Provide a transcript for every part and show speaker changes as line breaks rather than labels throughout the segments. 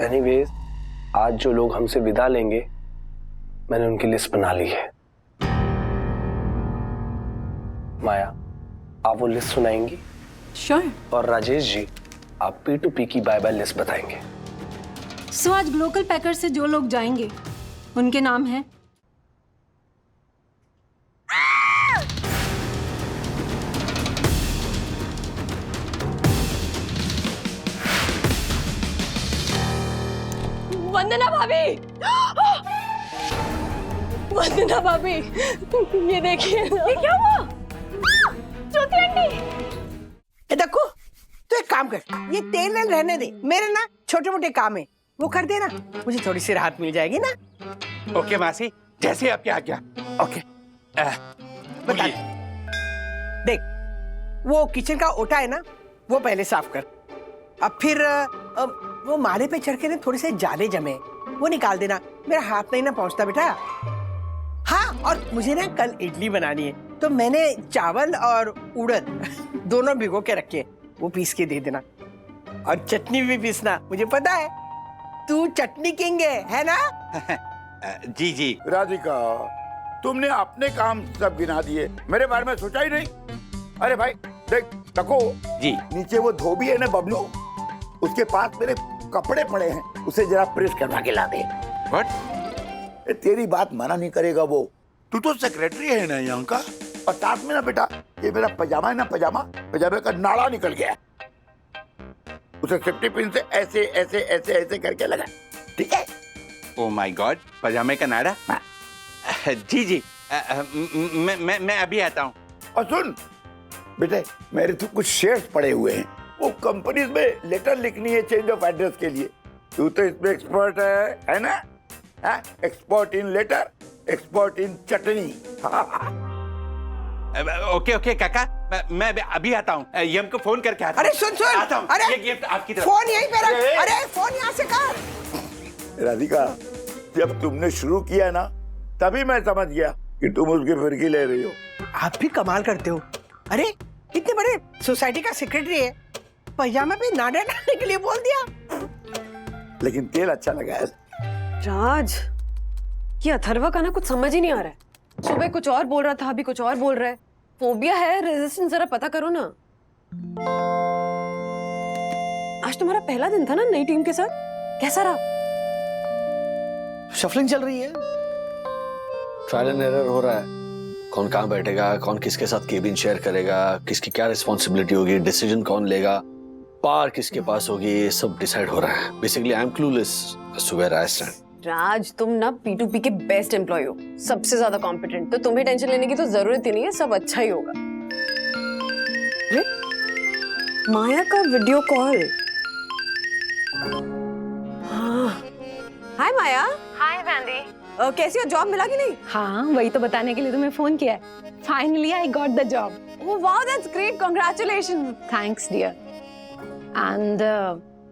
Anyways, आज जो लोग हमसे विदा लेंगे मैंने उनकी लिस्ट बना ली है। माया, आप वो लिस्ट सुनाएंगी?
श्योर।
और राजेश जी, आप P2P की बाय बाय लिस्ट बताएंगे।
सो आज ग्लोकल पैकर से जो लोग जाएंगे उनके नाम हैं वंदना भाभी। वंदना भाभी, ये देखिए। ये क्या हुआ? ज्योति आंटी।
देखो, तो एक काम कर, ये तेल वेल रहने दे, मेरे ना छोटे मोटे काम है वो कर देना, मुझे थोड़ी सी राहत मिल जाएगी ना।
ओके मासी, जैसे आपकी आज्ञा।
ओके। बता देख, वो किचन का ओटा है ना, वो पहले साफ कर। अब फिर वो माले पे चढ़ के ना थोड़े से जाले जमे, वो निकाल देना, मेरा हाथ नहीं ना पहुंचता बेटा। हाँ, और मुझे ना कल इडली बनानी है, तो मैंने चावल और उड़द दोनों भिगो के रखे, वो पीस के दे देना। और चटनी भी पीसना, मुझे पता है तू चटनी किंग है ना?
जी जी।
राधिका, तुमने अपने काम सब गिना दिए, मेरे बारे में सोचा ही नहीं। अरे भाई देख, तको
जी।
नीचे वो धोबी है ना बबलू, उसके पास मेरे कपड़े पड़े हैं, उसे जरा प्रेस करवा के ला दे।
व्हाट?
तेरी बात मना नहीं करेगा वो, तू तो सेक्रेटरी है ना यहाँ का। और साथ में ना बेटा, ये मेरा पजामा है ना, पजामे का नाड़ा निकल गया, उसे सेफ्टी पिन से ऐसे ऐसे ऐसे ऐसे करके लगा, ठीक है?
ओ माय गॉड, पजामे का नाड़ा। जी जी, मैं अभी आता हूँ।
और सुन बेटे, मेरे तो कुछ शेयर्स पड़े हुए हैं, वो कंपनीज में लेटर लिखनी है चेंज ऑफ एड्रेस के लिए। तू तो इसमें एक्सपर्ट है ना? Expert in letter, expert in chutney.
Okay okay काका, मैं अभी आता हूँ, यम को फोन करके आता हूँ।
अरे सुन,
आता हूँ।
अरे
ये गिफ्ट आपकी तरफ।
फोन यहीं पे रख। अरे फोन यहाँ से कर।
राधिका, जब तुमने शुरू किया ना, तभी मैं समझ गया कि तुम उसकी फिरकी ले रही हो।
आप भी कमाल करते हो। अरे इतने बड़े सोसाइटी का सेक्रेटरी है, पजामा पे नाड़ा डालने के लिए बोल दिया।
लेकिन तेल अच्छा लगा है।
राज, ये अथर्वा का ना कुछ समझ ही नहीं आ रहा है। सुबह कुछ और बोल रहा था, अभी कुछ और बोल रहा है। फोबिया है, रेजिस्टेंस जरा पता करो ना। आज तुम्हारा पहला दिन था ना नई टीम के साथ, कैसा रहा?
शफलिंग चल रही है, ट्रायल एंड एरर हो रहा है, कौन कहाँ बैठेगा, कौन किसके साथ केबिन शेयर करेगा, किसकी क्या रिस्पॉन्सिबिलिटी होगी, डिसीजन कौन लेगा, पार किसके पास होगी, ये सब डिसाइड हो रहा है। Basically I am clueless as to where I stand.
Raj, तुम ना P2P के बेस्ट एम्प्लॉय हो, सबसे ज्यादा कॉम्पिटेंट, तो तुम्हें टेंशन लेने की तो जरूरत ही नहीं है, सब अच्छा ही होगा। अरे माया का वीडियो कॉल। हाँ, हाय माया।
हाय वैंडी।
कैसी हो, जॉब मिला कि नहीं?
हाँ, वही तो बताने के लिए तुम्हें फोन किया है। Finally I got the job.
Oh wow, that's great, congratulation.
Thanks dear. And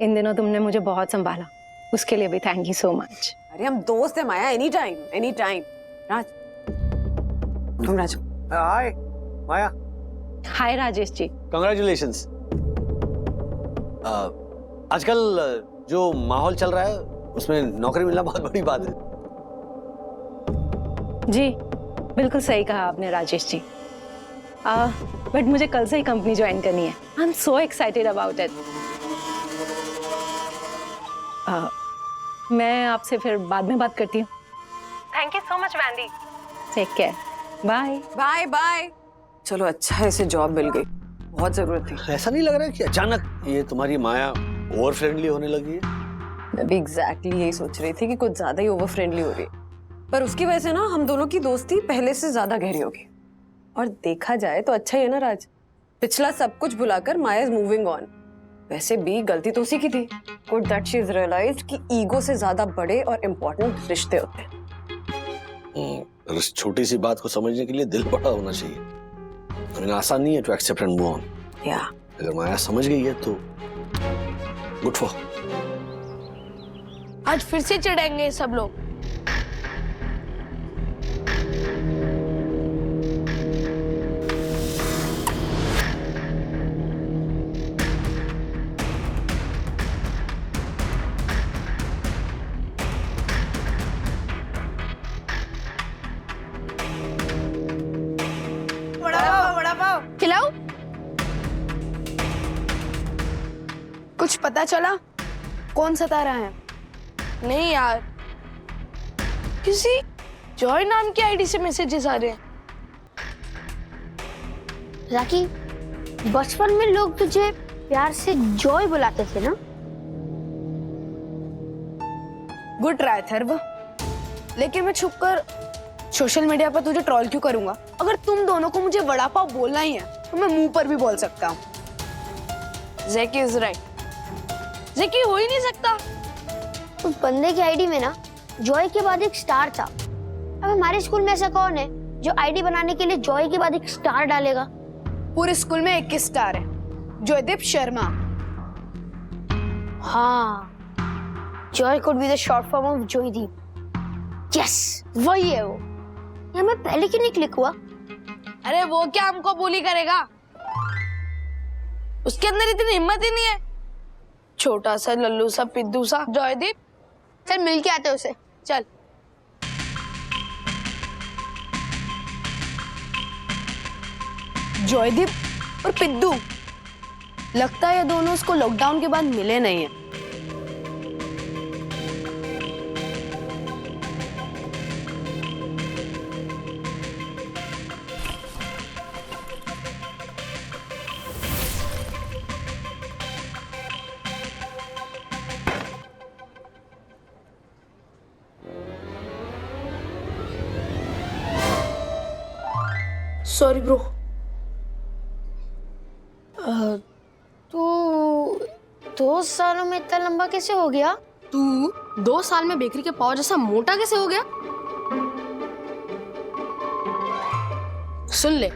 इन दिनों तुमने मुझे बहुत संभाला, उसके लिए भी थैंक यू सो मच।
अरे हम दोस्त हैं माया, एनी टाइम एनी टाइम। राज, कांग्रेचुलेशन।
हाय माया।
हाय राजेश जी।
कांग्रेचुलेशंस। आजकल जो माहौल चल रहा है उसमें नौकरी मिलना बहुत बड़ी बात है।
जी बिल्कुल सही कहा आपने राजेश जी। बट मुझे कल से ही कंपनी ज्वाइन करनी है। I am so excited about it. मैं आपसे फिर बाद में बात करती हूँ। Thank you so much Wendy. Take care. Bye
bye bye. चलो अच्छा है, इसे जॉब मिल गई, बहुत जरूरत थी।
ऐसा नहीं लग रहा है कि अचानक ये तुम्हारी माया ओवर फ्रेंडली होने लगी है?
मैं भी एग्जैक्टली यही सोच रही थी कि कुछ ज्यादा ही ओवर फ्रेंडली हो रही है, पर उसकी वजह से ना हम दोनों की दोस्ती पहले से ज्यादा गहरी होगी। और देखा जाए तो अच्छा ही है ना राज, पिछला सब कुछ भुलाकर माया इज मूविंग ऑन। वैसे भी गलती तो उसी की थी। Good that she is realized कि ईगो से ज्यादा बड़े और इम्पोर्टेंट रिश्ते होते हैं।
इस छोटी सी बात को समझने के लिए दिल बड़ा होना चाहिए। I mean, आसान नहीं है to accept and move on.
या
अगर माया समझ गई है तो गुड फॉर।
आज फिर से चिढ़ेंगे सब लोग। कुछ पता चला कौन सता रहा है? नहीं यार, किसी जॉय नाम की आईडी से मैसेजेस आ रहे हैं।
राकी, बचपन में लोग तुझे प्यार से जॉय बुलाते थे ना?
गुड ट्राई थर्व, लेकिन मैं छुपकर सोशल मीडिया पर तुझे ट्रोल क्यों करूंगा? अगर तुम दोनों को मुझे वड़ा पाव बोलना ही है तो मैं मुंह पर भी बोल सकता हूँ। ज़ैकी इज राइट, ज़ैकी हो ही नहीं सकता।
उस बंदे की आईडी में ना जॉय के बाद एक स्टार था। अब हमारे स्कूल में ऐसा कौन है जो आईडी बनाने के लिए जॉय के बाद एक स्टार डालेगा?
पूरे स्कूल में 21 स्टार है। जॉयदीप शर्मा।
हाँ, Joy could be the short form of Joydeep. Yes, वही है वो। ये हमें पहले क्यों नहीं क्लिक हुआ?
अरे वो क्या हमको bully करेगा? उसके अंदर इतनी हिम्मत ही नहीं है। छोटा सा लल्लू सा पिद्दू सा जॉयदीप।
चल मिल के आते उसे।
चल। जॉयदीप और पिद्दू, लगता है ये दोनों उसको लॉकडाउन के बाद मिले नहीं है। Sorry bro.
तू 2 सालों में इतना लंबा कैसे हो गया?
तू 2 साल में बेकरी के पाव जैसा मोटा कैसे हो गया? सुन ले,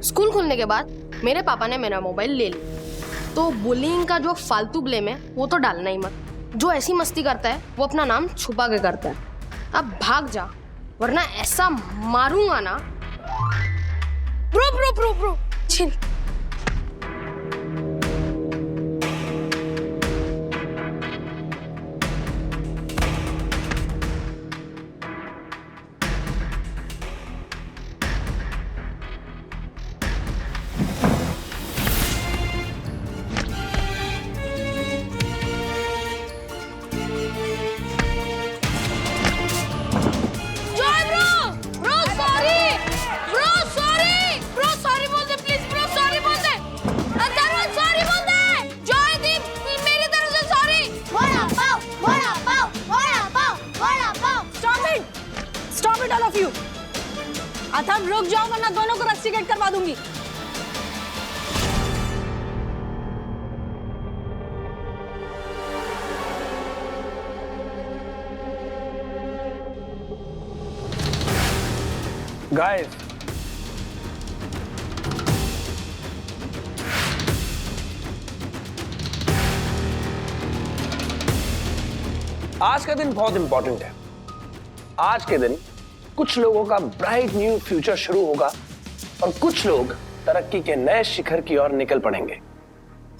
स्कूल खुलने के बाद मेरे पापा ने मेरा मोबाइल ले लिया, तो बुलिंग का जो फालतू ब्लेम है वो तो डालना ही मत। जो ऐसी मस्ती करता है वो अपना नाम छुपा के करता है। अब भाग जा, वरना ऐसा मारूंगा ना। Bro bro bro bro chill.
Atharva रुक जाओ वरना दोनों को रस्टिकेट करवा दूंगी।
गाइस, आज का दिन बहुत इंपॉर्टेंट है। आज के दिन कुछ लोगों का ब्राइट न्यू फ्यूचर शुरू होगा और कुछ लोग तरक्की के नए शिखर की ओर निकल पड़ेंगे।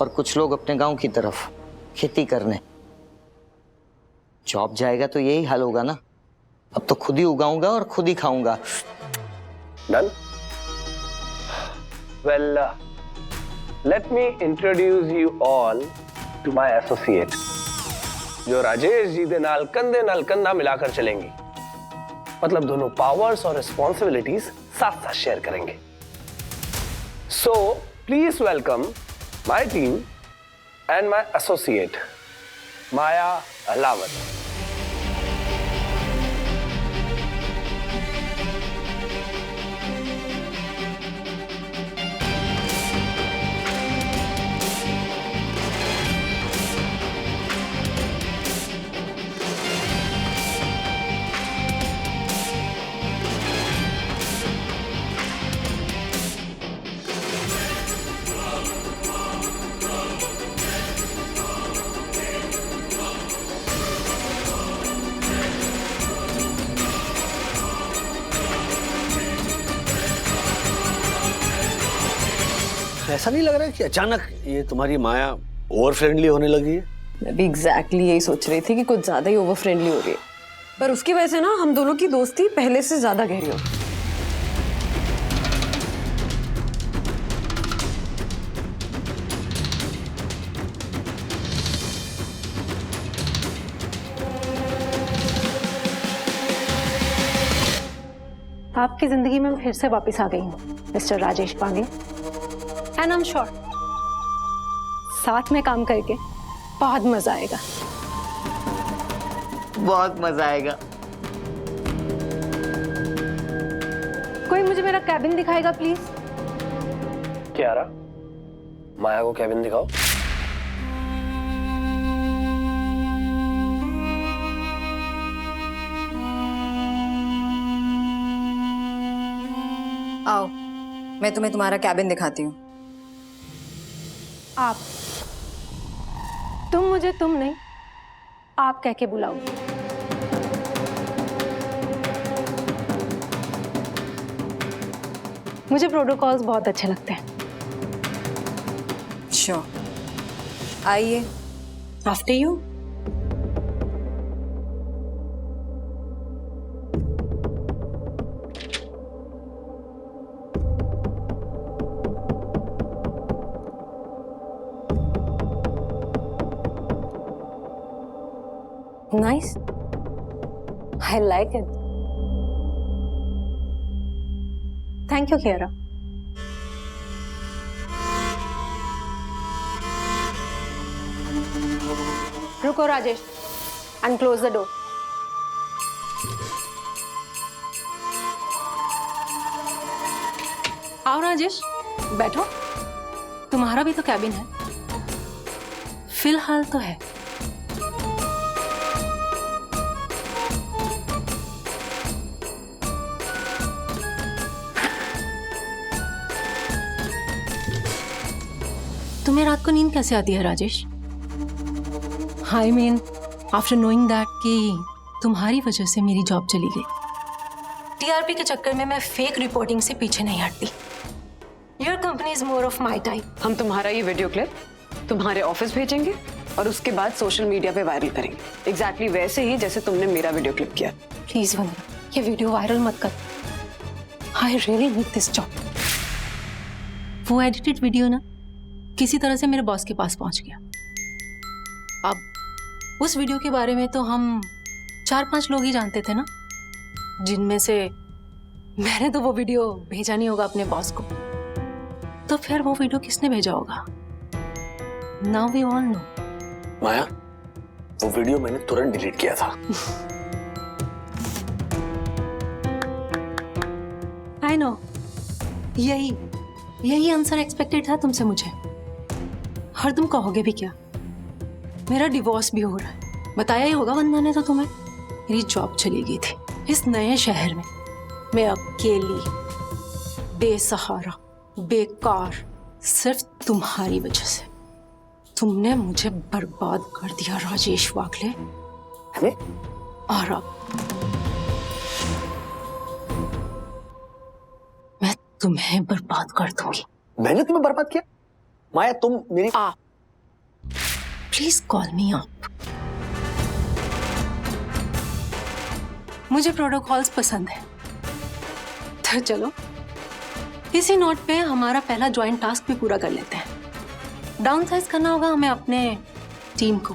और कुछ लोग अपने गांव की तरफ खेती करने। जॉब जाएगा तो यही हाल होगा ना। अब तो खुद ही उगाऊंगा और खुद ही खाऊंगा।
Done? Well, let me introduce you all to my associate, जो राजेश जी दे नाल कंधा मिलाकर चलेंगी। मतलब दोनों पावर्स और रिस्पॉन्सिबिलिटीज साथ साथ शेयर करेंगे। So please welcome my team and my associate Maya Ahlawat.
ऐसा नहीं लग रहा है कि अचानक ये तुम्हारी माया ओवर फ्रेंडली होने लगी है?
मैं भी एग्जैक्टली यही सोच रही थी कि कुछ ज्यादा ही ओवर फ्रेंडली हो रही है, पर उसकी वजह से ना हम दोनों की दोस्ती पहले से ज्यादा गहरी हो गई।
आपकी जिंदगी में मैं फिर से वापस आ गई हूँ mister Rajesh Pange, and I am sure साथ में काम करके बहुत मजा आएगा।
बहुत मजा आएगा।
कोई मुझे मेरा कैबिन दिखाएगा प्लीज?
कियारा, माया को कैबिन दिखाओ।
आओ, मैं तुम्हें तुम्हारा कैबिन दिखाती हूँ।
आप, तुम मुझे तुम नहीं आप कह के बुलाओगे। मुझे प्रोटोकॉल्स बहुत अच्छे लगते हैं।
श्योर, आइए। After you.
Nice. I like it. Thank you, Kiara. रुको Rajesh, and close the door. आओ राजेश, बैठो। तुम्हारा भी तो कैबिन है। फिलहाल तो है। तुम्हें रात को नींद कैसे आती है Rajesh? I mean after knowing that कि तुम्हारी वजह से मेरी जॉब चली गई। टीआरपी के चक्कर में मैं फेक रिपोर्टिंग से पीछे नहीं हटती। Your company is more of my type.
हम तुम्हारा ये वीडियो क्लिप तुम्हारे ऑफिस भेजेंगे और उसके बाद सोशल मीडिया पे वायरल करेंगे, एग्जैक्टली वैसे ही जैसे तुमने मेरा वीडियो क्लिप किया।
प्लीज वंदना, ये वीडियो वायरल मत कर। I really need this job. वो एडिटेड वीडियो ना किसी तरह से मेरे बॉस के पास पहुंच गया। अब उस वीडियो के बारे में तो हम 4-5 लोग ही जानते थे ना, जिनमें से मैंने तो वो वीडियो भेजा नहीं होगा अपने बॉस को। तो फिर वो वीडियो किसने भेजा होगा? Now we all know.
Maya, वो वीडियो मैंने तुरंत डिलीट किया था।
आई नो, यही आंसर एक्सपेक्टेड था तुमसे मुझे। और तुम कहोगे भी क्या? मेरा डिवोर्स भी हो रहा है। बताया ही होगा वंदना ने तो तुम्हें। मेरी जॉब चली गई थी इस नए शहर में। मैं अकेली, बेसहारा, बेकार, सिर्फ तुम्हारी वजह से। तुमने मुझे बर्बाद कर दिया राजेश वाकले। और अब मैं तुम्हें बर्बाद कर दूंगी।
मैंने तुम्हें बर्बाद किया? माया, तुम मेरी
प्लीज कॉल मी अप। मुझे प्रोटोकॉल्स पसंद है। तो चलो इसी नोट पे हमारा पहला ज्वाइंट टास्क भी पूरा कर लेते हैं। डाउनसाइज करना होगा हमें अपने टीम को,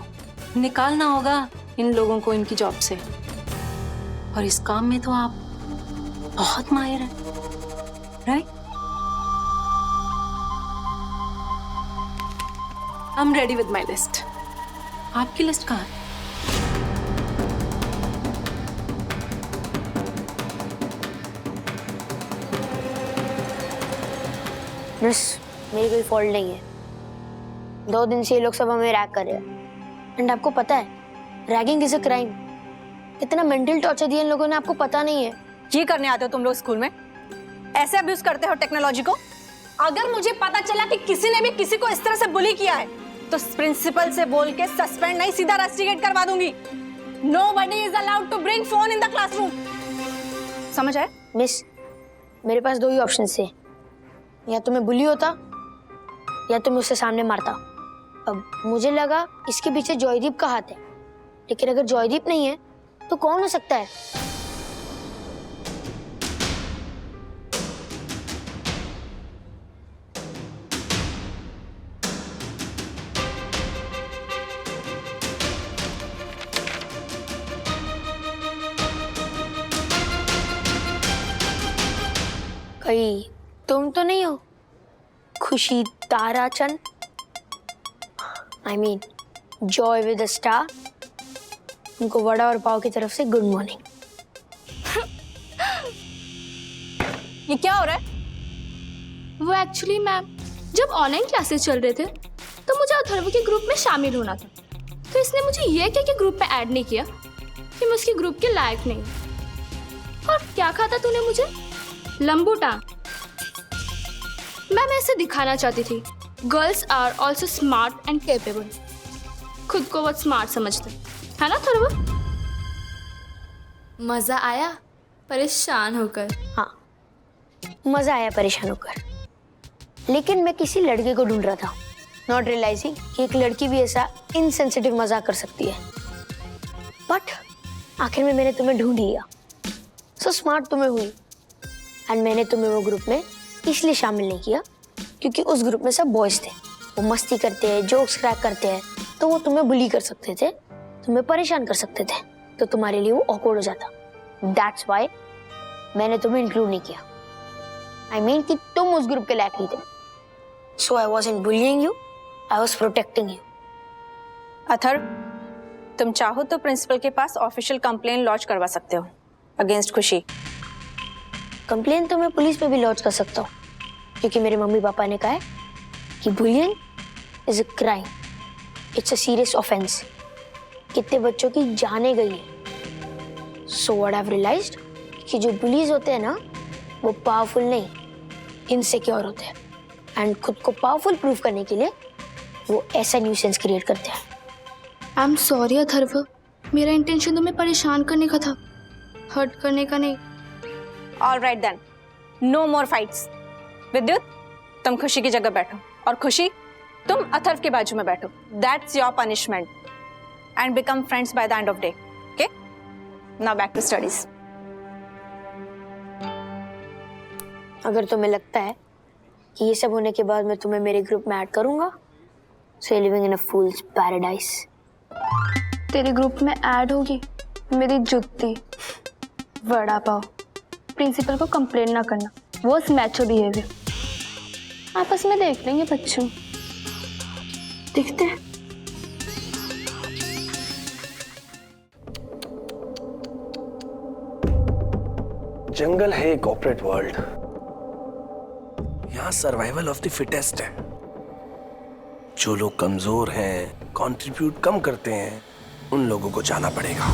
निकालना होगा इन लोगों को इनकी जॉब से। और इस काम में तो आप बहुत माहिर हैं, right? I am ready with my list. आपकी लिस्ट कहाँ है?
मिस, मेरी कोई फॉल्ट नहीं है। 2 दिन से ये लोग सब हमें रैग कर रहे हैं। एंड आपको पता है, रैगिंग इज अ क्राइम। इतना मेंटल टॉर्चर दिया इन लोगों ने, आपको पता नहीं है।
ये करने आते हो तुम लोग स्कूल में? ऐसे अब्यूज करते हो टेक्नोलॉजी को? अगर मुझे पता चला कि किसी ने भी किसी को इस तरह से बुली किया है तो प्रिंसिपल से बोल के सस्पेंड नहीं, सीधा रस्टिकेट करवा दूंगी। Nobody is allowed to bring phone in the classroom. समझ आया?
मिस, मेरे पास 2 ही ऑप्शन थे, या तो मैं बुली होता या तो मैं उससे सामने मारता। अब मुझे लगा इसके पीछे जॉयदीप का हाथ है, लेकिन अगर जॉयदीप नहीं है तो कौन हो सकता है? कहीं तुम तो नहीं हो खुशी Tarachand? I mean Joy with a star. उनको वड़ा और पाव की तरफ से गुड मॉर्निंग।
ये क्या हो रहा है?
वो एक्चुअली मैम, जब ऑनलाइन क्लासेस चल रहे थे तो मुझे अथर्व के ग्रुप में शामिल होना था, तो इसने मुझे ये कह के ग्रुप में ऐड नहीं किया कि मैं उसके ग्रुप के लायक नहीं। और क्या कहा था तूने मुझे? लंबूटा। मैं ऐसे दिखाना चाहती थी girls are also smart and capable. खुद को बहुत स्मार्ट समझते है ना अथर्व?
मजा आया परेशान होकर?
हाँ, मजा आया परेशान होकर, लेकिन मैं किसी लड़के को ढूंढ रहा था, नॉट रियलाइजिंग कि एक लड़की भी ऐसा इनसेंसिटिव मजाक कर सकती है। बट आखिर में मैंने तुम्हें ढूंढ लिया। सो स्मार्ट तुम्हें हुई। एंड मैंने तुम्हें वो ग्रुप में इसलिए शामिल नहीं किया क्योंकि उस ग्रुप में सब बॉयज थे। वो मस्ती करते हैं, जोक्स क्रैक करते हैं, तो वो तुम्हें बुली कर सकते थे, तुम्हें परेशान कर सकते थे, तो तुम्हारे लिए वो ऑकवर्ड हो जाता। दैट्स व्हाई मैंने तुम्हें इंक्लूड नहीं किया। आई मीन कि तुम उस ग्रुप के लायक नहीं थे। So I wasn't bullying you, I was protecting you.
Atharva, तुम चाहो तो प्रिंसिपल के पास ऑफिशियल कंप्लेन लॉन्च करवा सकते हो अगेंस्ट खुशी।
कंप्लेन तो मैं पुलिस में भी लॉन्च कर सकता हूँ, क्योंकि मेरे मम्मी पापा ने कहा है कि bullying is a crime, it's a serious offence. कितने बच्चों की जाने गई है। So what I have realized कि जो बुलीज होते हैं ना, वो पावरफुल नहीं, इनसिक्योर होते हैं। एंड खुद को पावरफुल प्रूव करने के लिए वो ऐसा न्यूसेंस क्रिएट करते हैं।
आई एम सॉरी अथर्व, मेरा इंटेंशन तुम्हें परेशान करने का था, हर्ट करने का नहीं।
ऑल राइट देन, नो मोर फाइट्स। विद्युत, तुम खुशी की जगह बैठो, और खुशी तुम अथर्व के बाजू में बैठो। That's your punishment. And become friends by the end of day. Okay, now back to studies.
अगर तुम्हें लगता है कि ये सब होने के बाद मैं तुम्हें मेरे ग्रुप में ऐड करूंगा, so living in a fool's paradise.
तेरे ग्रुप में ऐड होगी मेरी जुत्ती, वड़ा पाव। प्रिंसिपल को कंप्लेन ना करना, वो मैचो बिहेवियर। आपस में देख लेंगे बच्चों, देखते हैं।
जंगल है कॉर्पोरेट वर्ल्ड, यहाँ सर्वाइवल ऑफ द फिटेस्ट है। जो लोग कमजोर हैं, कंट्रीब्यूट कम करते हैं, उन लोगों को जाना पड़ेगा।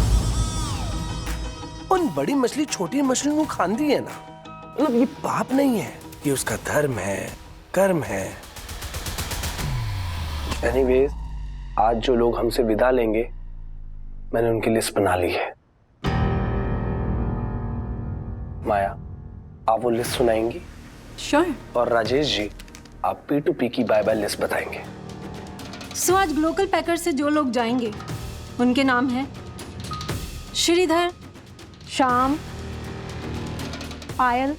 उन बड़ी मछली छोटी मछली को खाती है ना, मतलब ये पाप नहीं है, ये उसका धर्म है, कर्म है। एनीवेज, आज जो लोग हमसे विदा लेंगे, मैंने उनकी लिस्ट बना ली है। माया, आप वो लिस्ट सुनाएंगी?
श्योर।
और राजेश जी, आप P2P की बाय बाय लिस्ट बताएंगे।
सो आज ग्लोकल पैकर से जो लोग जाएंगे उनके नाम हैं Shridhar, Shyam, Payal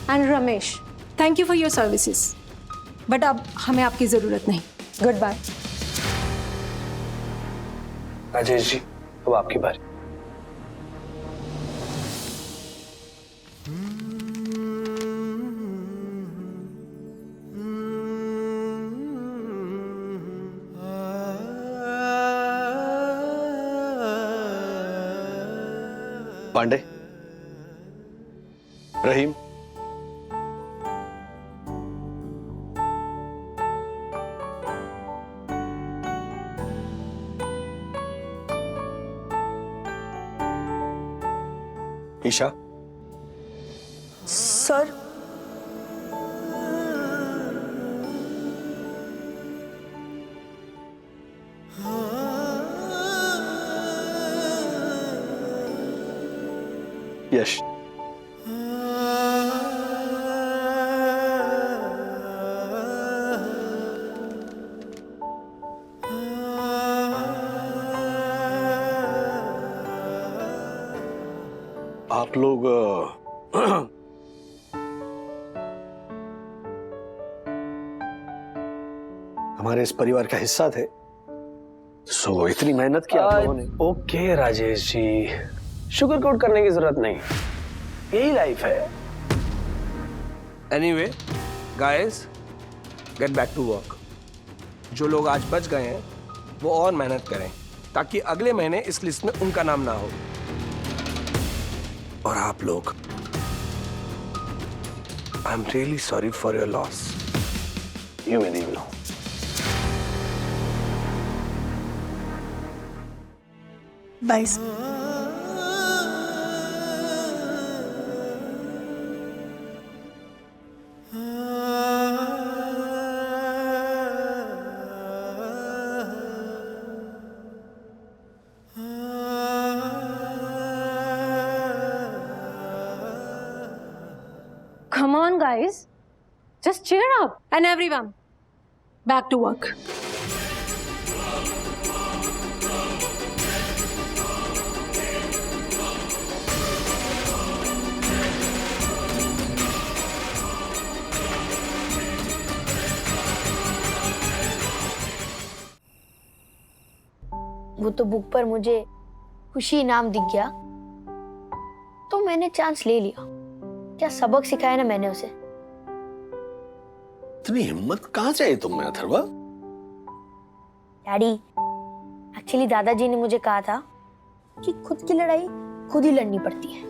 and Ramesh. Thank you for your services, but अब हमें आपकी जरूरत नहीं। Good bye.
राजेश जी, अब आपकी बारी।
पांडे, रहीम, ईशा।
सर,
यश, आप लोग हमारे इस परिवार का हिस्सा थे, सो इतनी मेहनत की आप लोगों ने।
Okay Rajesh ji, sugar coat करने की जरूरत नहीं, यही लाइफ है। Anyway guys, get back to work. जो लोग आज बच गए हैं वो और मेहनत करें ताकि अगले महीने इस लिस्ट में उनका नाम ना हो। और आप लोग, I am really sorry for your loss. You may leave now.
Bye.
Come on, guys. Just cheer up. And everyone, back to work.
वो तो बुक पर मुझे खुशी इनाम दिख गया तो मैंने चांस ले लिया। क्या सबक सिखाया ना मैंने उसे।
इतनी हिम्मत कहाँ से आई तुम में अथर्वा?
डैडी, एक्चुअली दादाजी ने मुझे कहा था कि खुद की लड़ाई खुद ही लड़नी पड़ती है,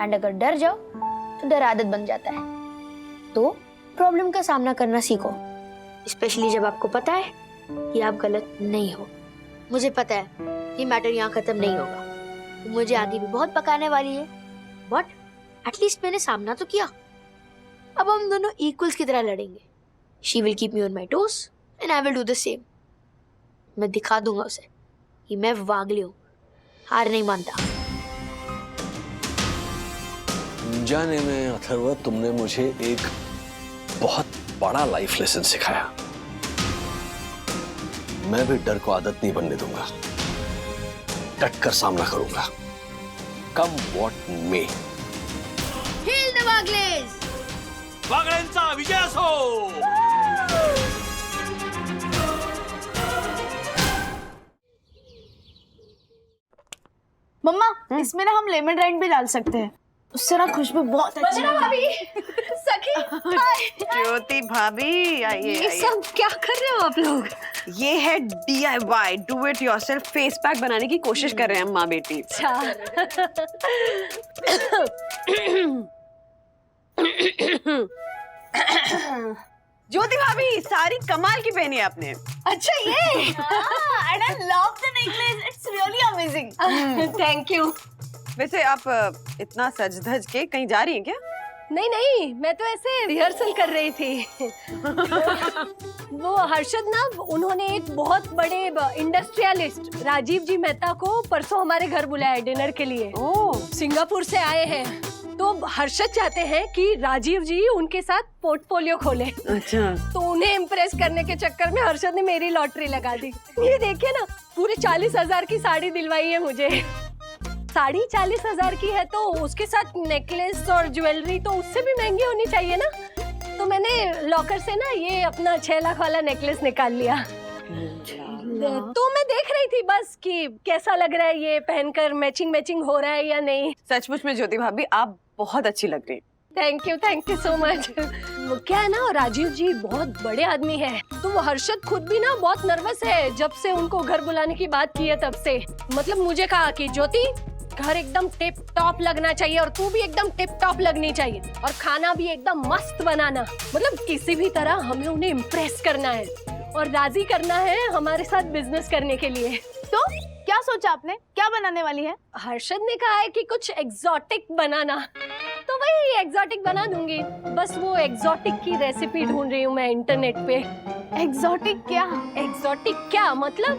एंड अगर डर जाओ तो डर आदत बन जाता है। तो प्रॉब्लम का सामना करना सीखो, स्पेशली जब आपको पता है कि आप गलत नहीं हो। मुझे पता है ये मैटर यहाँ खत्म नहीं होगा, मुझे आगे भी बहुत पकाने वाली है, बट एटलीस्ट मैंने सामना तो किया। अब हम दोनों इक्वल्स की तरह लड़ेंगे। She will keep me on my toes and I will do the same. मैं दिखा दूंगा उसे कि मैं वागली हूँ, हार नहीं मानता।
जाने में अथर्वा, तुमने मुझे एक बहुत बड़ा लाइफ लेसन सिखाया। मैं भी डर को आदत नहीं बनने दूंगा, डट कर सामना करूंगा, come what may.
Heal the Waggles!
वागलेंचा विजय असो।
मम्मा, इसमें ना हम लेमन राइड भी डाल सकते हैं, उससे ना खुशबू बहुत अच्छी लगेगी।
सखी,
ज्योति भाभी, आइए
ये सब क्या कर रहे हो आप लोग?
ये है DIY, do it yourself face pack बनाने की कोशिश कर रहे हैं हम माँ बेटी। ज्योति भाभी, सारी कमाल की पहनी है आपने।
अच्छा ये and I love the necklace, it's really amazing.
Thank you.
वैसे आप इतना सज धज के कहीं जा रही हैं क्या?
नहीं, मैं तो ऐसे रिहर्सल कर रही थी। वो हर्षद ना, उन्होंने एक बहुत बड़े इंडस्ट्रियलिस्ट राजीव जी मेहता को परसों हमारे घर बुलाया डिनर के लिए। सिंगापुर से आए हैं, तो हर्षद चाहते हैं कि राजीव जी उनके साथ पोर्टफोलियो खोले।
अच्छा।
तो उन्हें इम्प्रेस करने के चक्कर में हर्षद ने मेरी लॉटरी लगा दी। ये देखिए ना, पूरे 40,000 की साड़ी दिलवाई है मुझे। साड़ी 40,000 की है तो उसके साथ नेकलेस और ज्वेलरी तो उससे भी महंगी होनी चाहिए ना। तो मैंने लॉकर से ना ये अपना 6 लाख वाला नेकलेस निकाल लिया। तो मैं देख रही थी बस कि कैसा लग रहा है, ये पहनकर मैचिंग हो रहा है या नहीं।
सचमुच में ज्योति भाभी, आप बहुत अच्छी लग रही।
Thank you so much. क्या है ना, राजीव जी बहुत बड़े आदमी हैं, तो वो हर्षद खुद भी ना बहुत नर्वस है जब से उनको घर बुलाने की बात की है तब से। मतलब मुझे कहा कि ज्योति, घर एकदम टिप टॉप लगना चाहिए और तू भी एकदम टिप टॉप लगनी चाहिए, और खाना भी एकदम मस्त बनाना। मतलब किसी भी तरह हमें उन्हें इम्प्रेस करना है और राजी करना है हमारे साथ बिजनेस करने के लिए।
तो क्या सोचा आपने, क्या बनाने वाली है?
हर्षद ने कहा है कि कुछ एग्जॉटिक बनाना, तो वही एग्जॉटिक बना दूंगी। बस वो एग्जॉटिक की रेसिपी ढूंढ रही हूँ मैं इंटरनेट पे।
एग्जॉटिक क्या?
एग्जॉटिक क्या मतलब?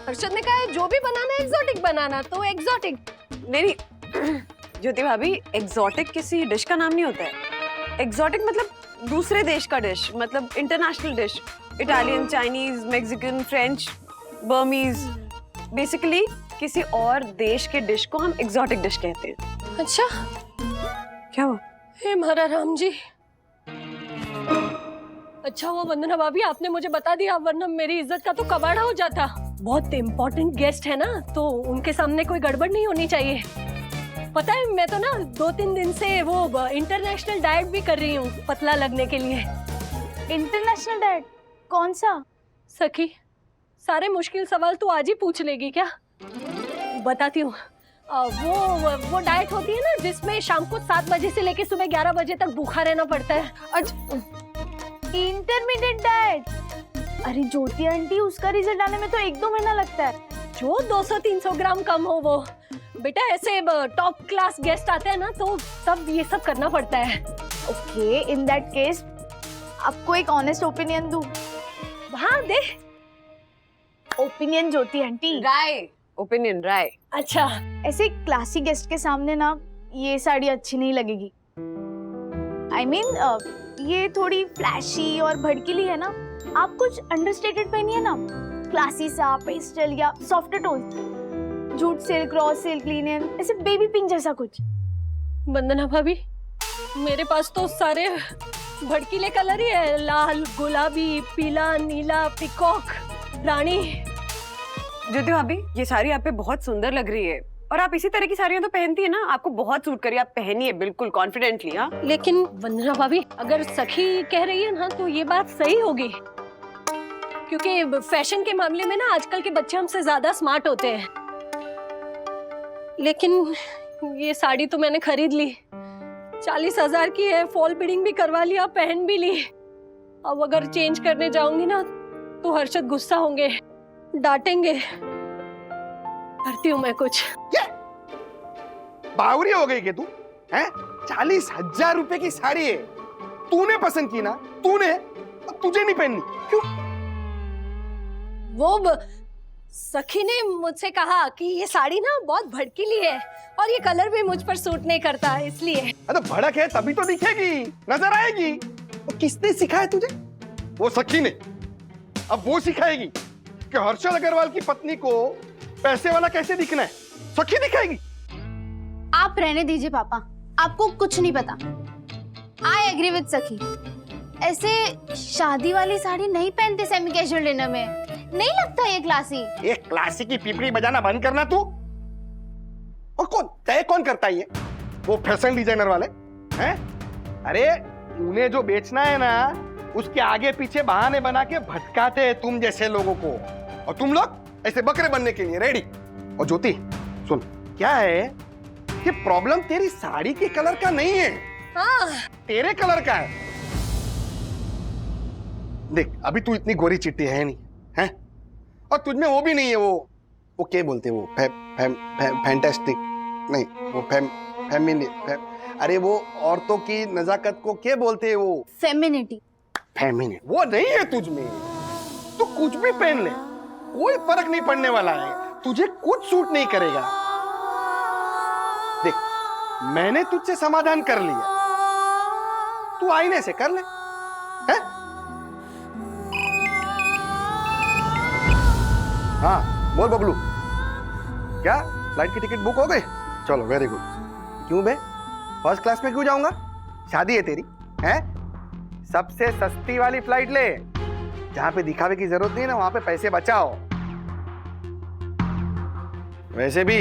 हर्षद ने कहा है जो भी बनाना है एग्जॉटिक बनाना, तो एग्जॉटिक।
नहीं ज्योति भाभी, एग्जॉटिक किसी डिश का नाम नहीं होता है। एग्जॉटिक मतलब दूसरे देश का डिश, मतलब international dish. Italian, Chinese, Mexican, French, Burmese, basically किसी और देश के डिश को हम एग्जॉटिक डिश कहते हैं।
अच्छा,
क्या हुआ?
हे महारा राम जी। अच्छा हुआ वंदना भाभी आपने मुझे बता दिया, वरना मेरी इज्जत का तो कबाड़ा हो जाता। बहुत इम्पोर्टेंट गेस्ट है ना, तो उनके सामने कोई गड़बड़ नहीं होनी चाहिए। पता है मैं तो ना 2-3 दिन से वो इंटरनेशनल डाइट भी कर रही हूँ पतला लगने के लिए।
International diet? कौन सा?
सखी, सारे मुश्किल सवाल तू आज ही पूछ लेगी क्या? बताती हूँ। वो डाइट होती है ना जिसमें शाम को 7 बजे से लेके सुबह 11 बजे तक भूखा रहना पड़ता है।
Intermediate diet? अरे ज्योति आंटी, उसका रिजल्ट आने में तो 1-2 महीना लगता है।
जो 200-300 ग्राम कम हो वो। बेटा ऐसे टॉप क्लास गेस्ट आते हैं ना तो सब ये सब करना पड़ता है।
ओके, इन दैट केस आपको एक ऑनेस्ट ओपिनियन दूं?
हाँ दे।
ओपिनियन ज्योति आंटी।
राय, ओपिनियन राय।
अच्छा,
ऐसे क्लासी गेस्ट के सामने ना ये साड़ी अच्छी नहीं लगेगी। I mean, ये थोड़ी फ्लैशी और भड़कीली है ना। आप कुछ अंडरस्टेटेड पहनिए ना, क्लासी सा, पेस्टल या soft tone, jute silk, raw silk, linen, ऐसे बेबी पिंक जैसा कुछ।
वंदना भाभी, मेरे पास तो सारे भड़कीले कलर ही है। लाल, गुलाबी, पीला, नीला, पिकॉक, रानी।
ज्योति भाभी, ये साड़ी आप पे बहुत सुंदर लग रही है और आप इसी तरह की साड़ियां तो पहनती है ना, आपको बहुत सूट करी। आप पहनिए बिल्कुल कॉन्फिडेंटली। हाँ,
लेकिन वंदना भाभी, अगर सखी कह रही है ना तो ये बात सही होगी, क्योंकि फैशन के मामले में ना आजकल के बच्चे हमसे ज्यादा स्मार्ट होते हैं। लेकिन ये साड़ी तो मैंने खरीद ली, 40,000 की है, फॉल बीडिंग भी करवा लिया, पहन भी ली। अब अगर चेंज करने जाऊंगी ना तो हर्षद गुस्सा होंगे, डांटेंगे। करती हूँ मैं कुछ।
बावरी हो गई क्या तू? हैं? 40,000 रुपए की साड़ी है, तूने पसंद की ना, तूने, तुझे नहीं पहननी क्यों?
वो सखी ने मुझसे कहा कि ये साड़ी ना बहुत भड़कीली है और ये कलर भी मुझ पर सूट नहीं करता, इसलिए।
अरे भड़क है तभी तो दिखेगी, नजर आएगी। तो किसने सिखाया तुझे? वो सखी ने। अब वो सिखाएगी कि हर्षद अग्रवाल की पत्नी को पैसे वाला कैसे दिखना है, सखी दिखाएगी।
आप रहने दीजिए पापा, आपको कुछ नहीं पता। आई एग्री विद सखी, ऐसे शादी वाली साड़ी नहीं पहनते सेमी कैजुअल डिनर में, नहीं लगता ये क्लासी।
ये क्लासी की पीपड़ी बजाना बंद करना तू। और कौन तय कौन करता है ये? वो फैशन डिजाइनर वाले हैं? अरे उन्हें जो बेचना है ना, उसके आगे पीछे बहाने बना के भटकाते हैं तुम जैसे लोगों को, और तुम लोग ऐसे बकरे बनने के लिए रेडी। और ज्योति सुन, क्या है कि प्रॉब्लम तेरी साड़ी के कलर का नहीं है, तेरे कलर का है। देख अभी तू इतनी गोरी चिट्टी है नहीं, हैं? और तुझमें वो भी नहीं है, वो क्या बोलते हैं, वो फैंटास्टिक नहीं, वो अरे वो औरतों की नजाकत को क्या बोलते हैं, वो फेमिनिटी। वो नहीं है तुझमें। तू कुछ भी पहन ले, कोई फर्क नहीं पड़ने वाला है, तुझे कुछ सूट नहीं करेगा। देख मैंने तुझसे समाधान कर लिया, तू आईने से कर ले, हैं? हाँ बोल बबलू, क्या फ्लाइट की टिकट बुक हो गई? चलो वेरी गुड। क्यों बे, फर्स्ट क्लास में क्यों जाऊंगा? शादी है तेरी, हैं? सबसे सस्ती वाली फ्लाइट ले, जहां पे दिखावे की जरूरत नहीं ना, वहां पे पैसे बचाओ। वैसे भी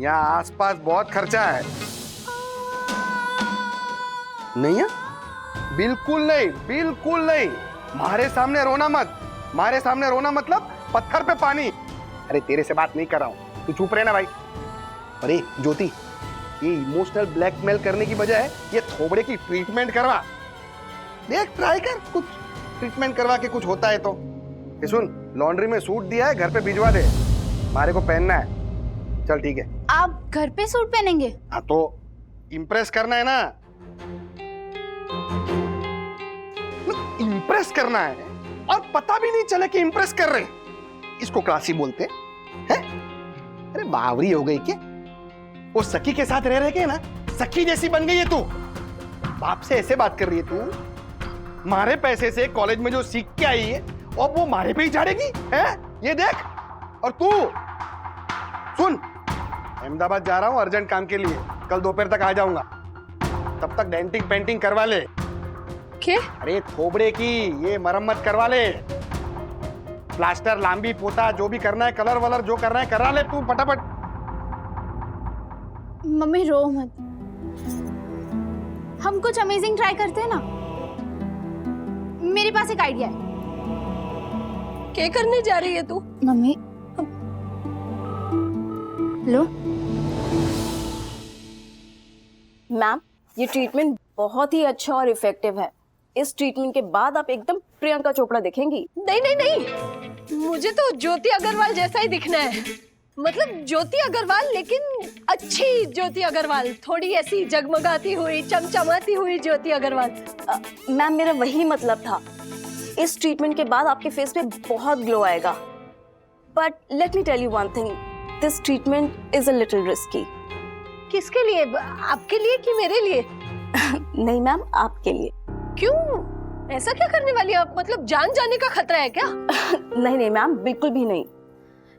यहाँ आसपास बहुत खर्चा है। नहीं है? बिल्कुल नहीं, बिल्कुल नहीं। मारे सामने रोना मत, मारे सामने रोना मतलब पत्थर पे पानी। अरे तेरे से बात नहीं कर रहा हूं, तू चुप रहना भाई। अरे ज्योति, ये इमोशनल ब्लैकमेल करने की बजाय ये थोबड़े की ट्रीटमेंट करवा देख, ट्राई कर, कुछ ट्रीटमेंट करवा के कुछ होता है तो। ये सुन, लॉन्ड्री में सूट दिया है, घर पे भिजवा दे, मारे को पहनना है। चल ठीक है।
आप घर पे सूट पहनेंगे?
हाँ तो इम्प्रेस करना है ना, इम्प्रेस करना है, और पता भी नहीं चले कि इम्प्रेस कर रहे। इसको क्लासी बोलते हैं। अरे बावरी हो गई क्या? वो सखी के साथ रह के ना सखी जैसी बन गई है तू। बाप से ऐसे बात कर रही है तू? मारे पैसे से कॉलेज में जो सीख के आई है और वो मारे पे ही झाड़ेगी, हैं? ये देख। और तू सुन, अहमदाबाद जा रहा हूं अर्जेंट काम के लिए, कल दोपहर तक आ जाऊंगा, तब तक डेंटिंग पेंटिंग करवा ले।
क्या?
अरे थोबड़े की ये मरम्मत करवा ले, प्लास्टर, लांबी, पोता, जो भी करना है, कलर वलर जो करना है करा ले तू फटाफट।
मम्मी रो मत, हम कुछ अमेजिंग ट्राई करते हैं ना। मेरे पास एक आइडिया है।
क्या करने जा रही है तू?
मम्मी लो।
मैम, ये ट्रीटमेंट बहुत ही अच्छा और इफेक्टिव है। इस ट्रीटमेंट के बाद आप एकदम प्रियंका चोपड़ा दिखेंगी।
नहीं नहीं नहीं, मुझे तो ज्योति अग्रवाल जैसा ही दिखना है। मतलब ज्योति अग्रवाल, लेकिन अच्छी ज्योति अग्रवाल, थोड़ी ऐसी जगमगाती हुई, चमचमाती हुई ज्योति अग्रवाल।
मैम, मेरा वही मतलब था। इस ट्रीटमेंट के बाद आपके फेस पे बहुत ग्लो आएगा। But let me tell you one thing, this treatment is a little risky.
किसके लिए? आपके लिए कि मेरे लिए?
नहीं मैम, आपके लिए।
क्यों? ऐसा क्या करने वाली है आप? मतलब जान जाने का खतरा है क्या?
नहीं नहीं मैम, बिल्कुल भी नहीं।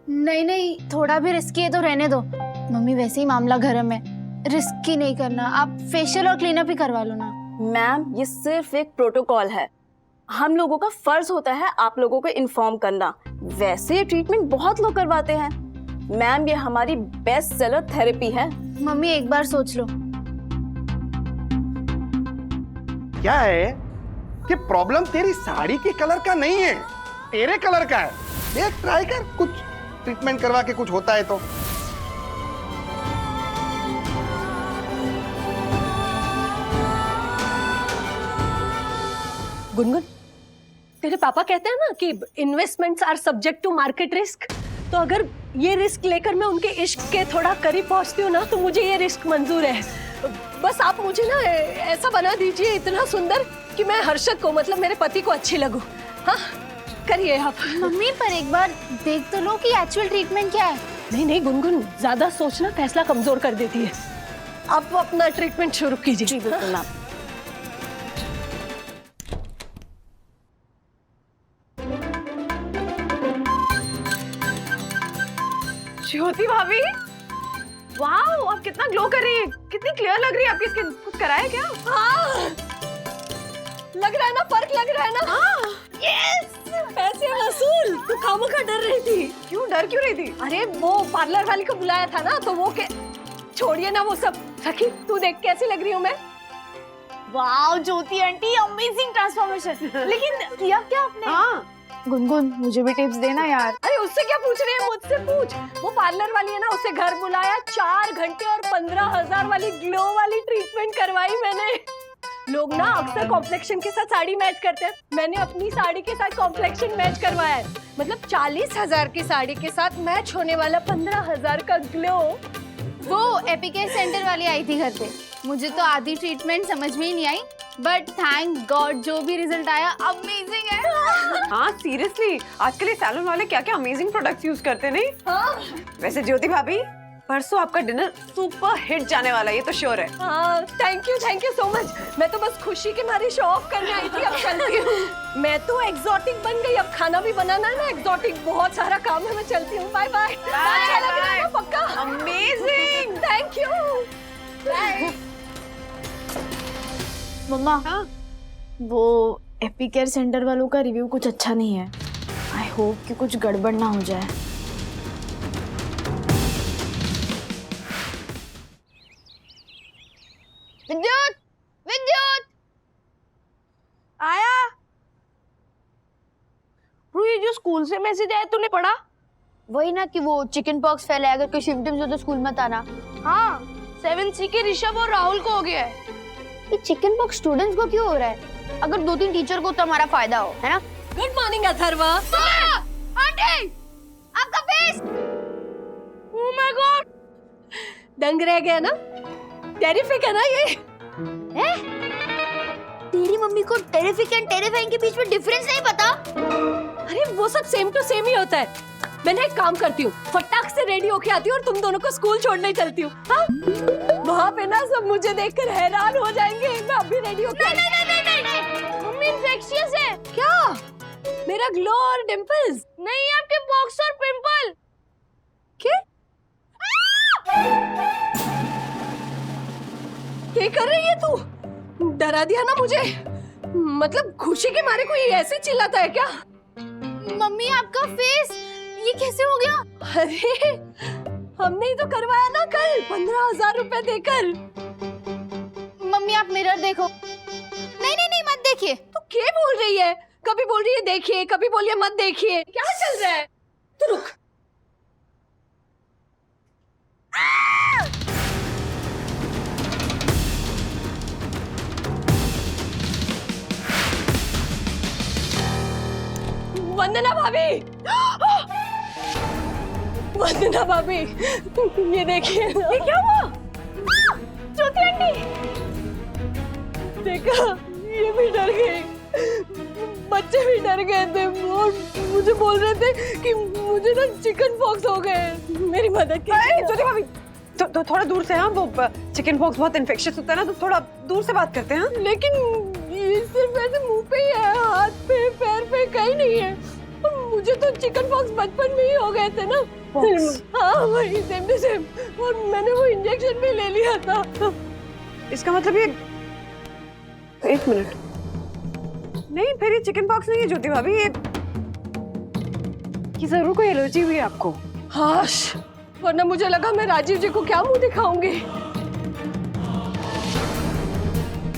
नहीं नहीं, थोड़ा भी रिस्की है तो रहने दो। मम्मी वैसे ही मामला गर्म है, रिस्की नहीं करना। आप फेशियल और क्लीनअप ही करवा लो ना।
मैम, ये सिर्फ एक प्रोटोकॉल है। हम लोगों का फर्ज होता है आप लोगों को इन्फॉर्म करना। वैसे ये ट्रीटमेंट बहुत लोग करवाते हैं। मैम, ये हमारी बेस्ट सेलर थेरेपी है।
मम्मी एक बार सोच लो।
क्या है कि प्रॉब्लम तेरी साड़ी के कलर का नहीं है, तेरे कलर का है। देख, ट्राई कर, कुछ ट्रीटमेंट करवा के कुछ होता है तो।
गुनगुन, तेरे पापा कहते हैं ना कि investments are subject to market risk. तो अगर ये रिस्क लेकर मैं उनके इश्क के थोड़ा करीब पहुंचती हूँ ना, तो मुझे ये रिस्क मंजूर है। बस आप मुझे ना ऐसा बना दीजिए, इतना सुंदर कि मैं हर्षद को, मतलब मेरे पति को अच्छी लगूं। हाँ, करिए आप।
मम्मी पर एक बार देख तो लो कि एक्चुअल ट्रीटमेंट क्या है।
नहीं नहीं गुनगुन, ज्यादा सोचना फैसला कमजोर कर देती है। आप अपना ट्रीटमेंट शुरू कीजिए।
जी बिल्कुल मैम।
ज्योति भाभी, वाओ, आप कितना ग्लो कर रही है, कितनी क्लियर लग रही है आपकी स्किन। कुछ कराया क्या? हाँ, लग रहा है ना, फर्क लग रहा है ना। हाँ, यस, पैसे वसूल। तू खामखा डर रही थी। क्यों डर क्यों रही थी? अरे वो पार्लर वाली को बुलाया था ना, तो वो के छोड़िए ना वो सब। सखी, तू देख कैसी लग रही हूँ मैं।
वाओ ज्योति आंटी, अमेजिंग ट्रांसफॉर्मेशन। लेकिन किया क्या आपने? हाँ गुनगुन, मुझे भी टिप्स देना यार।
अरे उससे क्या पूछ रही है, मुझसे पूछ। वो पार्लर वाली है ना, उसे घर बुलाया, 4 घंटे और 15,000 वाली ग्लो वाली ट्रीटमेंट करवाई मैंने। लोग ना अक्सर कॉम्प्लेक्शन के साथ साड़ी मैच करते हैं, मैंने अपनी साड़ी के साथ कॉम्प्लेक्शन मैच करवाया है। मतलब 40,000 की साड़ी के साथ मैच होने वाला 15,000 का ग्लो।
वो एपिकेयर सेंटर वाली आई थी घर पे, मुझे तो आधी ट्रीटमेंट समझ में ही नहीं आई, बट थैंक गॉड जो भी रिजल्ट आया अमेजिंग है।
हाँ सीरियसली, आजकल ये सैलून वाले क्या क्या अमेजिंग प्रोडक्ट्स यूज करते नहीं।
हाँ।
वैसे ज्योति भाभी, परसों आपका डिनर सुपर हिट जाने वाला है, ये तो श्योर है।
हाँ, थैंक यू सो मच। मैं तो बस खुशी के मारे शो ऑफ करने आई थी, अब चलती हूँ। मैं तो एग्जॉटिक बन गई, अब खाना भी बनाना है ना एग्जॉटिक, बहुत सारा काम है। मैं चलती हूँ, बाय बाय। अच्छा लग रहा है पक्का?
Amazing,
thank you. बाय।
मम्मा, वो एपिकेयर सेंटर वालों का रिव्यू कुछ अच्छा नहीं है। आई होप कि कुछ गड़बड़ ना हो जाए।
विद्युत, विद्युत,
आया। ये जो स्कूल से मैसेज आया तूने पढ़ा?
वही ना कि वो चिकन पॉक्स फैला है, अगर कोई सिम्टम्स हो तो स्कूल मत आना।
हाँ, 7C के ऋषभ और राहुल को हो गया है।
ये चिकन पॉक्स स्टूडेंट्स को क्यों हो रहा है? अगर 2-3 टीचर को तो हमारा फायदा हो, है ना?
Good morning Atharva.
आंटी, आपका फेस।
ओह माय गॉड, दंग रह गया ना? टेरिफिक है ना ये?
तेरी मम्मी को टेरिफिक एंड टेरिफाइंग के बीच में डिफरेंस नहीं पता?
अरे वो सब सेम टू सेम ही होता है। मैंने एक काम करती हूँ, फटाक से रेडी होके आती हूँ और तुम दोनों को स्कूल छोड़ने चलती हूँ। हाँ? वहाँ पे ना सब मुझे देखकर हैरान हो जाएंगे। मैं अभी रेडी होके
नहीं, मम्मी इन्फेक्शियस है।
क्या? मेरा ग्लो और डिंपल्स?
नहीं, आपके पॉक्स और पिंपल।
क्या? क्या कर रही है तू? डरा दिया ना मुझे। मतलब खुशी के मारे कोई ऐसे चिल्लाता है क्या?
मम्मी आपका फेस ये कैसे हो गया?
अरे हमने ही तो करवाया ना कल 15,000 रुपए देकर।
मम्मी आप मिरर देखो। नहीं नहीं नहीं मत देखिए।
तो क्या बोल रही है? कभी बोल रही है देखिए, कभी बोलिए मत देखिए, क्या चल रहा है? तो रुक। वंदना भाभी, वंदना भाभी, ये देखिए। ये क्या हुआ? ज्योति आंटी, देखा, ये भी डर गई, बच्चे भी डर गए थे और मुझे बोल रहे थे कि मुझे ना चिकन पॉक्स हो गए। मेरी मदद कीजिए।
ज्योति भाभी तो थोड़ा दूर से, हाँ, वो चिकन पॉक्स बहुत इन्फेक्शियस होता है ना, तो थोड़ा दूर से बात करते हैं।
लेकिन ये सिर्फ ऐसे मुंह पे ही है, हाथ पे पैर पे कहीं नहीं है। मुझे तो चिकन पॉक्स बचपन में ही हो गए थे ना। हाँ वही सेम टू सेम, और मैंने वो इंजेक्शन भी ले लिया था।
इसका मतलब ये, एक मिनट, नहीं फिर ये चिकन पॉक्स नहीं है ज्योति भाभी, ये जरूर कोई एलर्जी हुई है आपको।
हाश, वरना मुझे लगा मैं राजीव जी को क्या मुंह दिखाऊंगी।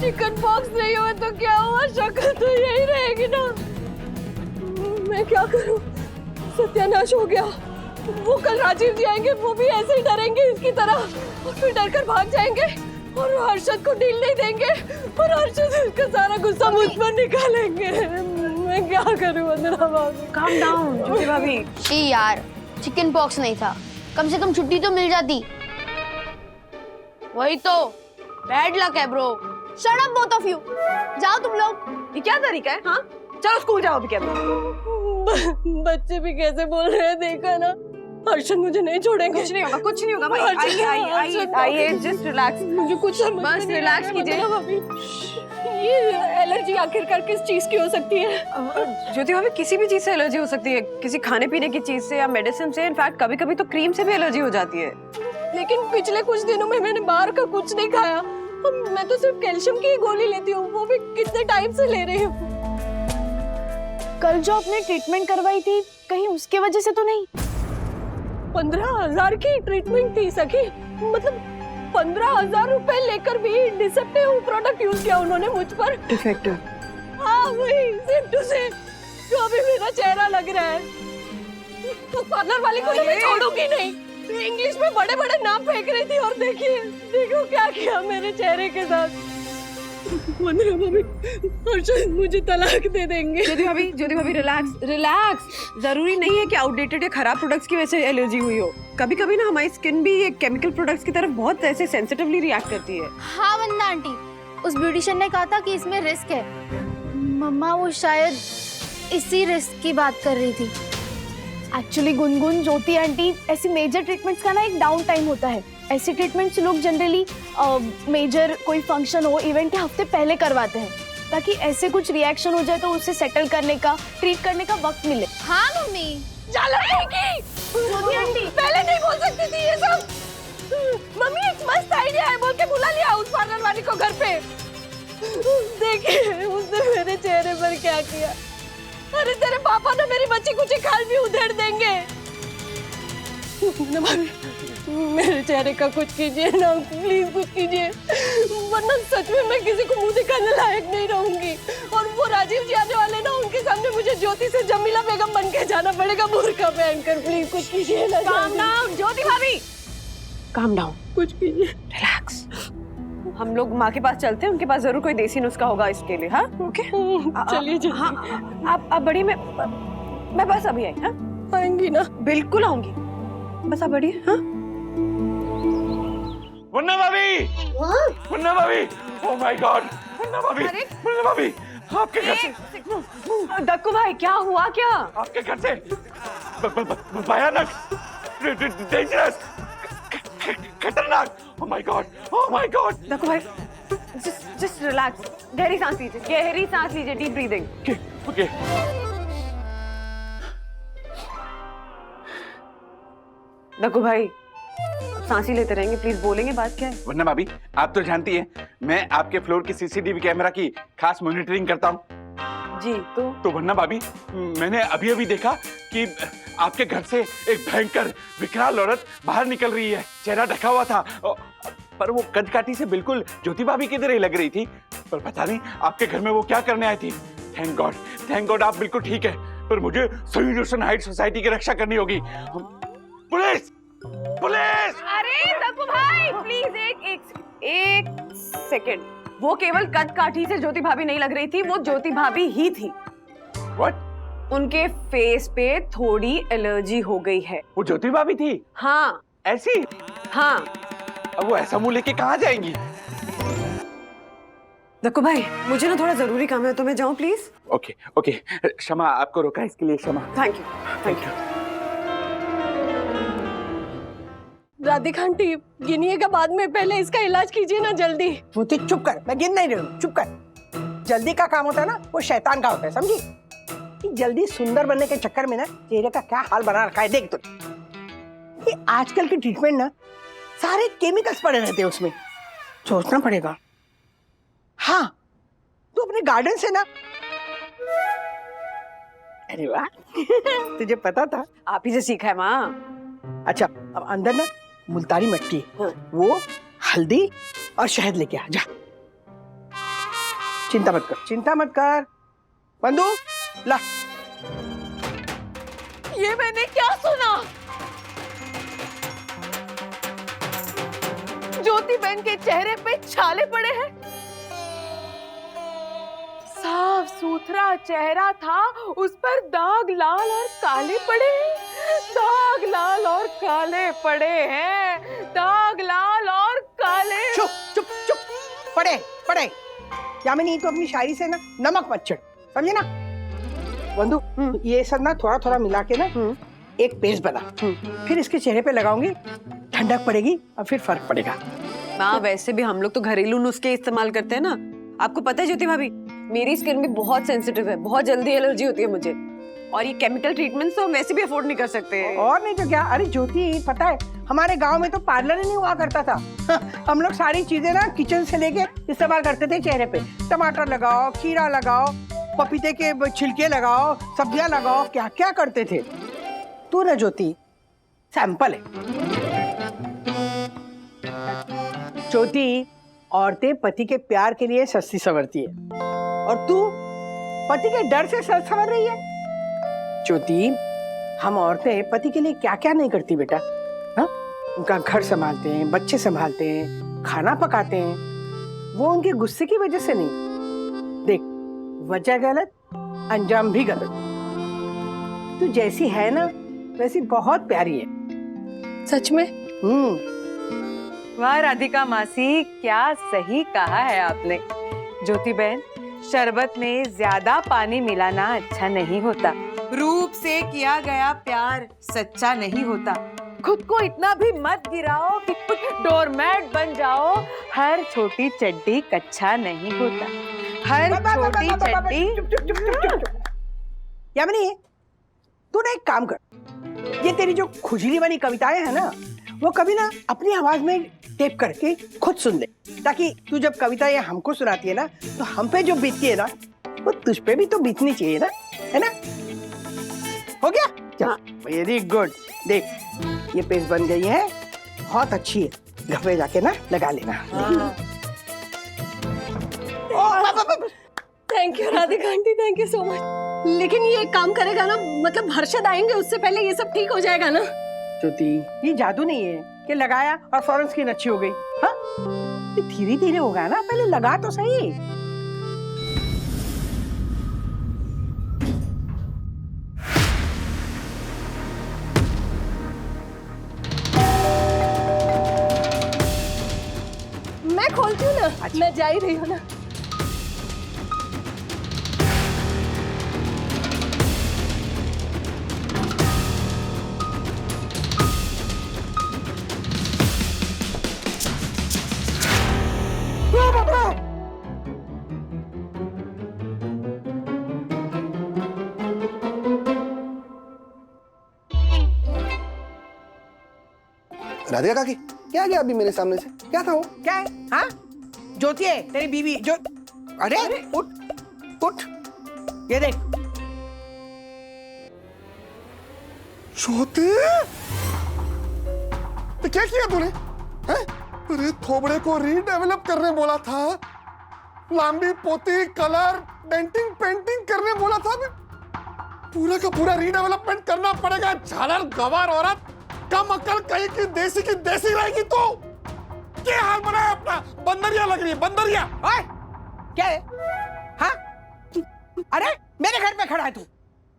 चिकन पॉक्स नहीं हुआ तो क्या हुआ, शक्ल तो यही रहेगी ना। मैं क्या करूं, सत्यानाश हो गया। वो कल राजीव जी आएंगे, वो भी ऐसे ही डरेंगे इसकी तरह, और फिर डर कर भाग जाएंगे और हर्षद को डील नहीं देंगे, और हर्षद इसका सारा गुस्सा मुझ पर निकालेंगे। मैं क्या करूं वंदना भाभी?
काम डाउन ज्योति भाभी।
शी यार, चिकन पॉक्स नहीं था, कम से कम छुट्टी तो मिल जाती।
वही तो बैड लक है bro.
Shut up both of you, जाओ तुम लोग।
ये क्या तरीका है? हाँ चलो स्कूल जाओ अभी। क्या
बच्चे भी कैसे बोल रहे हैं, देखा ना। हर्षद मुझे नहीं छोड़ेंगे।
कुछ नहीं होगा, कुछ नहीं होगा भाई। आइए आइए आइए आइए, जस्ट रिलैक्स।
मुझे कुछ समझ
बस
में नहीं
रिलैक्स
आ रहा
कीजिए।
भाभी, ये एलर्जी आखिरकार किस चीज की हो सकती है?
ज्योति भाभी किसी भी चीज से एलर्जी हो सकती है, किसी खाने पीने की चीज से या मेडिसिन से। इनफैक्ट कभी कभी तो क्रीम से भी एलर्जी हो जाती है।
लेकिन पिछले कुछ दिनों में मैंने बाहर का कुछ नहीं खाया। मैं तो सिर्फ कैल्शियम की गोली लेती हूँ, वो भी कितने टाइम से ले रही हूँ।
कल जो आपने ट्रीटमेंट करवाई थी, कहीं उसके वजह से तो नहीं?
15,000 की ट्रीटमेंट थी सखी, मतलब 15,000 रुपए लेकर भी डिसेप्टिव प्रोडक्ट यूज किया उन्होंने मुझ पर।
डिफेक्टिव?
हाँ वही, सेम टू सेम, जो अभी मेरा चेहरा लग रहा है। तो पार्लर वाली को तो मैं छोड़ूंगी नहीं। इंग्लिश में बड़े बड़े नाम फेंक रही थी, और देखिए देखो क्या किया मेरे चेहरे के साथ। वंदना भाभी, हर्षद मुझे तलाक दे देंगे।
ज्योति भाभी रिलैक्स रिलैक्स। जरूरी नहीं है कि आउटडेटेड या खराब प्रोडक्ट्स की वजह से एलर्जी हुई हो। कभी कभी ना हमारी स्किन भी ये केमिकल प्रोडक्ट्स की तरफ बहुत ऐसे सेंसिटिवली रिएक्ट करती है।
हाँ वंदना आंटी, उस ब्यूटिशियन ने कहा था कि इसमें रिस्क है। मम्मा वो शायद इसी रिस्क की बात कर रही थी। एक्चुअली गुनगुन, ज्योति आंटी, ऐसी मेजर ट्रीटमेंट्स का ना एक डाउन टाइम होता है। ऐसी ट्रीटमेंट्स लोग जनरली मेजर कोई फंक्शन हो, इवेंट के हफ्ते पहले करवाते हैं, ताकि ऐसे कुछ रिएक्शन हो जाए तो उसे सेटल करने का, ट्रीट करने का वक्त मिले। हाँ मम्मी।
ज्योति आंटी पहले नहीं बोल सकती थी ये सब। मम्मी एक मस्त आइडिया है बोल के बुला लिया उस पार्लर वाली को घर पे। देखिए उसने मेरे चेहरे पर क्या किया। अरे तेरे पापा ना मेरी बच्ची कुछ खाल भी उधेड़ देंगे। मेरे चेहरे का कुछ कीजिए ना, प्लीज कुछ कीजिए, वरना सच में मैं किसी को मुंह दिखाने लायक नहीं रहूंगी। और वो राजीव जी आने वाले ना, उनके सामने मुझे ज्योति से जमीला बेगम बन के जाना पड़ेगा बुर्का पहनकर। प्लीज कुछ कीजिए ना।
काम डाउन ज्योति भाभी, काम डाउन,
कुछ कीजिए,
रिलैक्स। हम लोग माँ के पास चलते हैं, उनके पास जरूर कोई देसी नुस्खा होगा इसके लिए। हाँ ओके
चलिए।
हाँ आप बड़ी, मैं बस अभी आई। हाँ
आएंगी ना?
बिल्कुल आऊंगी, बस आप बढ़िए। हाँ
वंदना भाभी, वंदना भाभी, ओह माय गॉड, वंदना भाभी, वंदना भाभी, आपके घर से।
दक्कू भाई क्या हुआ? क्या
आपके घर से भयानक, डेंजरस, खतरनाक, oh my God, oh my God.
Dakku भाई जस्ट रिलैक्स, गहरी सांस लीजिए, गहरी सांस लीजिए, डीप ब्रीदिंग।
ओके।
दक्कू भाई सांस ही लेते रहेंगे, प्लीज बोलेंगे बात क्या है?
वंदना भाभी, आप तो जानती हैं मैं आपके फ्लोर की सीसीटीवी कैमरा की खास मॉनिटरिंग करता हूँ।
जी
तो वरना भाभी, मैंने अभी अभी देखा कि आपके घर से एक भयंकर विकराल औरत बाहर निकल रही है। चेहरा ढका हुआ था, पर वो कदकाठी से बिल्कुल ज्योति भाभी की तरह ही लग रही थी। पर पता नहीं आपके घर में वो क्या करने आई थी। थैंक गॉड आप बिल्कुल ठीक है। पर मुझे सोल्यूशन हाइट सोसाइटी की रक्षा करनी होगी। Police police!
अरे दक्कू भाई प्लीज एक सेकंड। वो केवल कदकाठी से ज्योति भाभी नहीं लग रही थी, वो ज्योति भाभी ही थी।
What?
उनके फेस पे थोड़ी एलर्जी हो गई है।
वो ज्योति भाभी थी?
हाँ।
ऐसी?
हाँ।
अब वो ऐसा मुंह लेके कहाँ जाएंगी?
दक्कू भाई मुझे ना थोड़ा जरूरी काम है, तो मैं जाऊं प्लीज?
ओके क्षमा, आपको रोका इसके लिए क्षमा।
Thank you. राधिका आंटी गिनिएगा बाद में, पहले इसका इलाज कीजिए ना जल्दी।
श्रुति चुप कर, मैं गिन नहीं रही हूँ, चुप कर। जल्दी का काम होता है ना वो शैतान का होता है, समझी? कि जल्दी सुंदर बनने के चक्कर में ना चेहरे का क्या हाल बना रखा है देख। तो ये आजकल की ट्रीटमेंट ना सारे केमिकल्स पड़े रहते हैं उसमें, सोचना पड़ेगा। हाँ तू अपने गार्डन से ना, अरे वाह तुझे पता था?
आप ही से सीखा है माँ।
अच्छा अब अंदर ना मुल्तानी मिट्टी, वो हल्दी और शहद लेके आ जा। चिंता मत कर बंधु, ला।
ये मैंने क्या सुना? ज्योति बहन के चेहरे पे छाले पड़े हैं। साफ सुथरा चेहरा था, उस पर दाग लाल और काले पड़े हैं। दाग लाल और काले पड़े हैं, दाग लाल और काले।
चुप पड़े यामिनी, तो अपनी शायरी से ना नमक मत चढ़, समझे ना? बंधु ये सब ना थोड़ा थोड़ा मिला के ना एक पेस्ट बना, फिर इसके चेहरे पे लगाऊंगी, ठंडक पड़ेगी और फिर फर्क पड़ेगा।
माँ वैसे भी हम लोग तो घरेलू नुस्खे इस्तेमाल करते हैं ना, आपको पता है ज्योति भाभी मेरी स्किन भी बहुत सेंसिटिव है, बहुत जल्दी एलर्जी होती है मुझे, और ये केमिकल ट्रीटमेंट तो हम वैसे भी अफोर्ड नहीं कर सकते।
और नहीं तो क्या। अरे ज्योति पता है हमारे गांव में तो पार्लर ही नहीं हुआ करता था। हम लोग सारी चीजें ना किचन से लेके इस्तेमाल करते थे चेहरे पे। टमाटर लगाओ, खीरा लगाओ, पपीते के छिलके लगाओ, सब्जियां लगाओ, क्या क्या करते थे। तू ना ज्योति सैंपल है। ज्योति औरतें पति के प्यार के लिए सस्ती संवरती है, और तू पति के डर से संवर रही है। ज्योति हम औरतें पति के लिए क्या क्या नहीं करती बेटा। हाँ उनका घर संभालते हैं, बच्चे संभालते हैं, खाना पकाते हैं, वो उनके गुस्से की वजह से नहीं। देख वजह गलत, अंजाम भी गलत। तू जैसी है ना वैसी बहुत प्यारी है।
सच में? वाह राधिका मासी, क्या सही कहा है आपने। ज्योति बहन शरबत में ज्यादा पानी मिलाना अच्छा नहीं होता, रूप से किया गया प्यार सच्चा नहीं होता। खुद को इतना भी मत गिराओ कि खुद डोरमैट बन जाओ। हर छोटी चड्डी कच्चा नहीं होता, हर छोटी चड्डी।
यामिनी तू ना एक काम कर, ये तेरी जो खुजली वाली कविताएं है ना वो कभी ना अपनी आवाज में टेप करके खुद सुन ले, ताकि तू जब कविताएं हमको सुनाती है ना तो हम पे जो बीतती है ना वो तुझ पे भी तो बीतनी चाहिए ना, है ना? हो गया? चल वेरी गुड। देख ये पेस्ट बन गई है, बहुत अच्छी है, घर पे जाके ना लगा लेना।
Thank you Radhika aunty, thank you so much. लेकिन ये एक काम करेगा ना, मतलब हर्षद आएंगे उससे पहले ये सब ठीक हो जाएगा ना?
ज्योति ये जादू नहीं है कि लगाया और फौरन स्किन अच्छी हो गई। हाँ धीरे धीरे होगा ना, पहले लगा तो सही।
मैं खोलती हूँ ना, मैं जा ही रही हूँ ना।
राधिका काकी क्या गया अभी मेरे सामने से? क्या था वो?
क्या है? हाँ ज्योति है तेरी बीवी जो। अरे उठ उठ, ये देख।
ज्योति, तो क्या किया तूने? हैं? अरे थोबड़े को रीडेवलप करने बोला था, लांबी पोती, कलर, डेंटिंग, पेंटिंग करने बोला था। पूरा का पूरा रीडेवलपमेंट करना पड़ेगा। झालर गवार औरत, कम अक्ल कहीं की देसी रहेगी तो। क्या हाल बनाया अपना? बंदरिया लग रही है, बंदरिया।
ओए, क्या है? हाँ? अरे मेरे घर पे खड़ा है तू,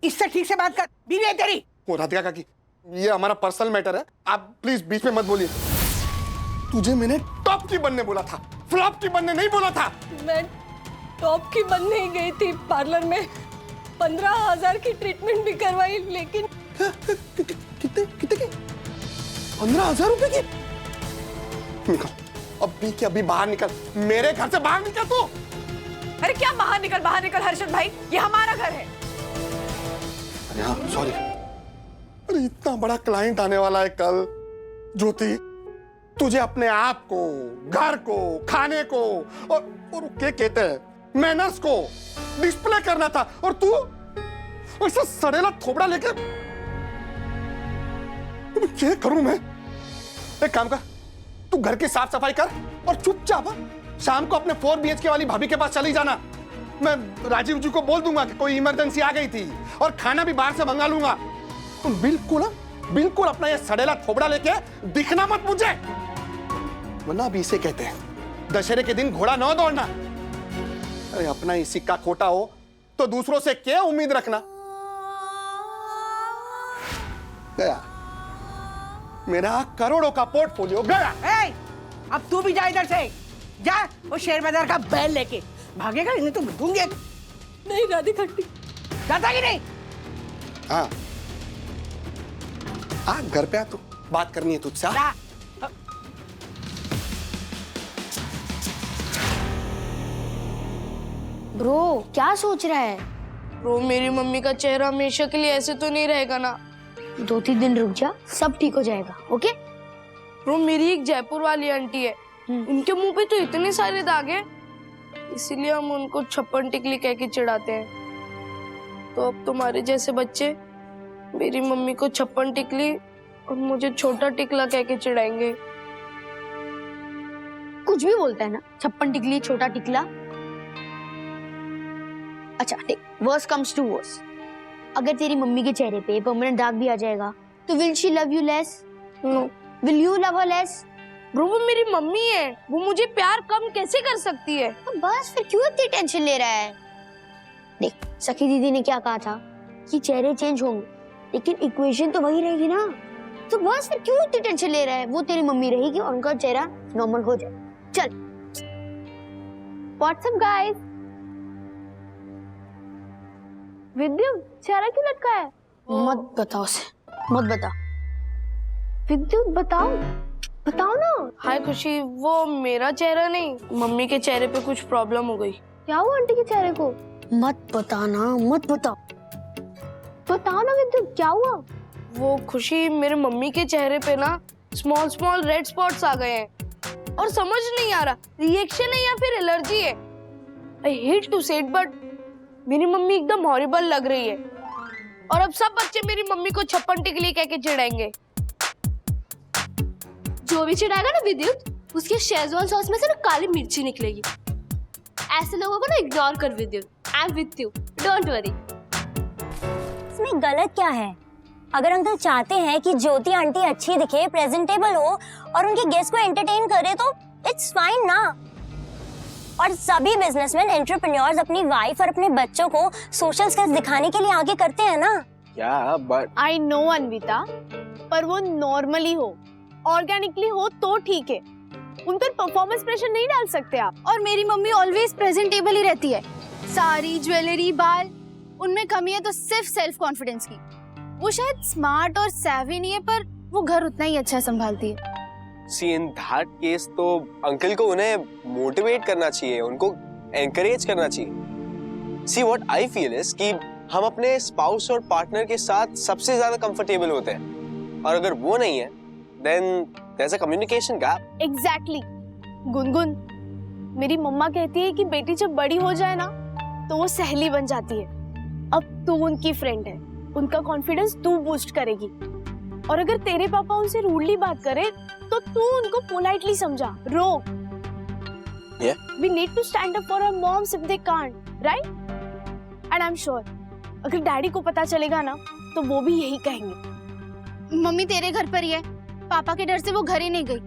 इससे ठीक से बात कर। बीवी है तेरी।
ओ राधिका काकी, ये हमारा पर्सनल मैटर है, आप प्लीज बीच में मत बोलिए। तुझे मैंने टॉप की बनने बोला था, फ्लॉप की बनने नहीं बोला था।
मैं टॉप की बनने ही गई थी पार्लर में, 15,000 की ट्रीटमेंट भी करवाई, लेकिन
कितने की? 15,000 रुपए की? निकल अभी के अभी बाहर निकल, मेरे घर से बाहर निकल तू।
अरे क्या बाहर निकल हर्षद भाई, ये हमारा घर है।
अरे हाँ सॉरी। अरे इतना बड़ा क्लाइंट आने वाला है कल। ज्योति, तुझे अपने आप को, घर को, खाने को और क्या कहते हैं मैनर्स को डिस्प्ले करना था, और तू ऐसा सड़ेला थोबड़ा लेके। क्या करूं मैं? एक काम कर, तू घर की साफ सफाई कर और चुपचाप शाम को अपने 4 BHK वाली भाभी के पास चली जाना। मैं राजीव जी को बोल दूंगा कि कोई इमरजेंसी आ गई थी, और खाना भी बाहर से मंगा लूंगा। तुम बिल्कुल अपना ये सड़ेला थोबड़ा लेके दिखना मत मुझे, वरना अभी इसे कहते हैं दशहरे के दिन घोड़ा न दौड़ना। अरे अपना ही सिक्का खोटा हो तो दूसरों से क्या उम्मीद रखना। गया मेरा करोड़ों का पोर्टफोलियो गया।
ए, अब तू भी जा इधर से, जा वो शेयर बाजार का बैल लेके। भागेगा इन्हें तो दूंगी।
नहीं राधिका,
जाता कि नहीं?
हाँ घर पे आ, तू बात करनी है तुझसे।
ब्रो क्या सोच रहा है?
ब्रो मेरी मम्मी का चेहरा हमेशा के लिए ऐसे तो नहीं रहेगा ना?
2-3 दिन रुक जा, सब ठीक हो जाएगा। ओके
ब्रो, मेरी एक जयपुर वाली आंटी है, उनके मुंह पे तो इतने सारे दाग हैं, इसीलिए हम उनको 56 टिकली कह के चिढ़ाते हैं। तो अब तुम्हारे जैसे बच्चे मेरी मम्मी को 56 टिकली और मुझे छोटा टिकला कह के चिढ़ाएंगे।
कुछ भी बोलता है ना, 56 टिकली, छोटा टिकला। अच्छा ठीक, वर्स कम्स टू वर्स, अगर तेरी मम्मी के चेहरे पे परमानेंट दाग भी आ जाएगा तो will she love you less?
No.
Will you love her less?
Bro वो मेरी मम्मी है, वो मुझे प्यार कम कैसे कर सकती है?
तो बस फिर क्यों इतनी टेंशन ले रहा है? देख सखी दीदी ने क्या कहा था कि चेहरे चेंज होंगे, लेकिन इक्वेशन तो वही रहेगी ना। तो बस फिर क्यों इतनी टेंशन ले रहा है? वो तेरी मम्मी रहेगी और उनका चेहरा नॉर्मल हो जाए। चल व्हाट्स अप गाइस? विद्युत चेहरा क्यों लटका है? मत बताओ उसे, मत बता। विद्युत बताओ, बताओ ना।
हाय खुशी, वो मेरा चेहरा नहीं, मम्मी के चेहरे पे कुछ प्रॉब्लम हो गई।
क्या हुआ आंटी के चेहरे को? मत बताना, मत बताओ, बताओ ना विद्युत, क्या हुआ?
वो खुशी, मेरे मम्मी के चेहरे पे ना स्मॉल रेड स्पॉट्स आ गए हैं, और समझ नहीं आ रहा रिएक्शन है या फिर एलर्जी है। आई हेट टू से इट, बट मेरी मम्मी एकदम हॉरिबल लग रही है, और अब सब बच्चे मेरी मम्मी को 56 टिकली कह के चिढ़ाएंगे।
जो भी चिढ़ाएगा ना विद्युत, उसके शेजवान सॉस में से ना काली मिर्ची निकलेगी। ऐसे लोगों को ना इग्नोर कर विद्युत, I am with you, don't worry.
इसमें गलत क्या है? अगर अंकल चाहते हैं कि ज्योति आंटी अच्छी दिखे, प्रेजेंटेबल हो और उनके गेस्ट को एंटरटेन करे तो इट्स फाइन ना। और सभी बिजनेसमैन, एंटरप्रेन्योर्स अपनी वाइफ और अपने बच्चों को सोशल स्किल्स दिखाने के लिए आगे करते हैं ना।
क्या बट
आई नो अन्विता, पर वो नॉर्मली हो, ऑर्गेनिकली हो तो ठीक है। उन पर परफॉर्मेंस प्रेशर नहीं डाल सकते आप। और मेरी मम्मी ऑलवेज प्रेजेंटेबल ही रहती है, साड़ी, ज्वेलरी, बाल, उनमें कमी है तो सिर्फ सेल्फ कॉन्फिडेंस की। वो शायद स्मार्ट और सैवी नहीं है, पर वो घर उतना ही अच्छा संभालती है।
See, in that case तो अंकल को उन्हें मोटिवेट करना चाहिए, उनको एनकरेज करना चाहिए। See, what I feel is कि हम अपने स्पाउस और पार्टनर के साथ सबसे ज्यादा कंफर्टेबल होते हैं, और अगर वो नहीं है then there's a communication gap.
Exactly. Gungun, मेरी मम्मा कहती है कि बेटी जब बड़ी हो जाए ना तो वो सहेली बन जाती है, अब तू उनकी फ्रेंड है, उनका कॉन्फिडेंस तू बूस्ट करेगी। और अगर तेरे पापा उनसे रूडली बात करे तो तू उनको पोलाइटली समझा, रोक। We need to stand up for our moms if they can't, right? And I'm sure अगर डैडी को पता चलेगा ना तो वो भी यही कहेंगे।
मम्मी तेरे घर पर ही है, पापा के डर से वो घर ही नहीं गई।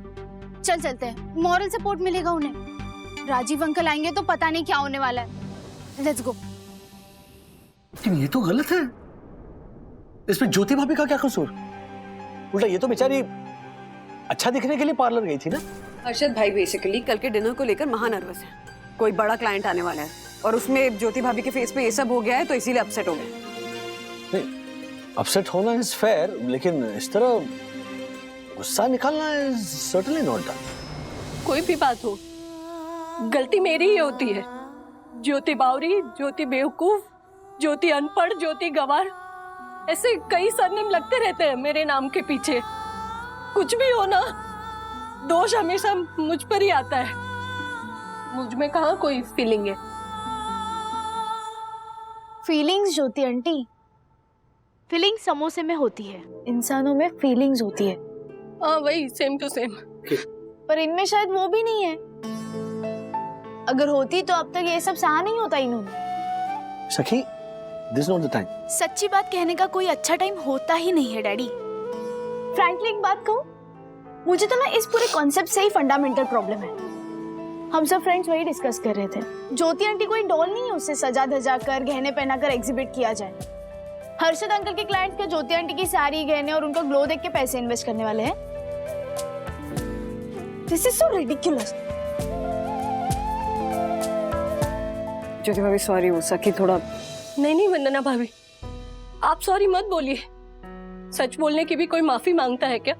चल चलते हैं, मॉरल सपोर्ट मिलेगा उन्हें। राजीव अंकल आएंगे तो पता नहीं क्या होने वाला है। Let's go.
लेकिन ये तो गलत है, इसमें ज्योति भाभी का क्या कसूर? उल्टा ये तो बेचारी अच्छा दिखने के लिए पार्लर गई थी ना।
हर्षद भाई बेसिकली कल के डिनर को लेकर महा नर्वस है। कोई बड़ा क्लाइंट आने वाला है और उसमें ज्योति भाभी के फेस पे ये सब हो गया है तो इसीलिए अपसेट हो गए।
नहीं, अपसेट होना इज फेयर, लेकिन इस तरह गुस्सा निकालना इज सर्टेनली नॉट डन।
कोई भी बात हो, गलती मेरी ही होती है। ज्योति बावरी, ज्योति बेवकूफ, ज्योति अनपढ़, ज्योति गवार, ऐसे कई सरनेम लगते रहते हैं मेरे नाम के पीछे। कुछ भी हो ना, दोष हमेशा मुझ पर ही आता है। मुझ में कहाँ कोई फीलिंग है?
फीलिंग्स ज्योति आंटी, फीलिंग समोसे में होती है, इंसानों में फीलिंग्स होती है।
हाँ वही, सेम टू सेम।
पर इनमें शायद वो भी नहीं है। अगर होती तो अब तक ये सब सहा नहीं होता इन्होंने।
सखी, दिस नॉट द टाइम।
सच्ची बात कहने का कोई अच्छा टाइम होता ही नहीं है डैडी। फ्रैंकली एक बात कहूं, मुझे तो ना इस पूरे कॉन्सेप्ट से ही फंडामेंटल प्रॉब्लम है। हम सब फ्रेंड्स वही डिस्कस कर रहे थे। ज्योति आंटी कोई डॉल नहीं है, उससे सजा धजा कर गहने पहना कर एग्जिबिट किया जाए। हर्षद अंकल के क्लाइंट्स क्या ज्योति आंटी की सारी गहने और उनका ग्लो देख के पैसे इन्वेस्ट करने वाले हैं? This is so ridiculous.
Jyoti भाभी सॉरी, वो सखी थोड़ा।
नहीं वंदना भाभी, आप सॉरी मत बोलिए। सच बोलने की भी कोई माफी मांगता है क्या?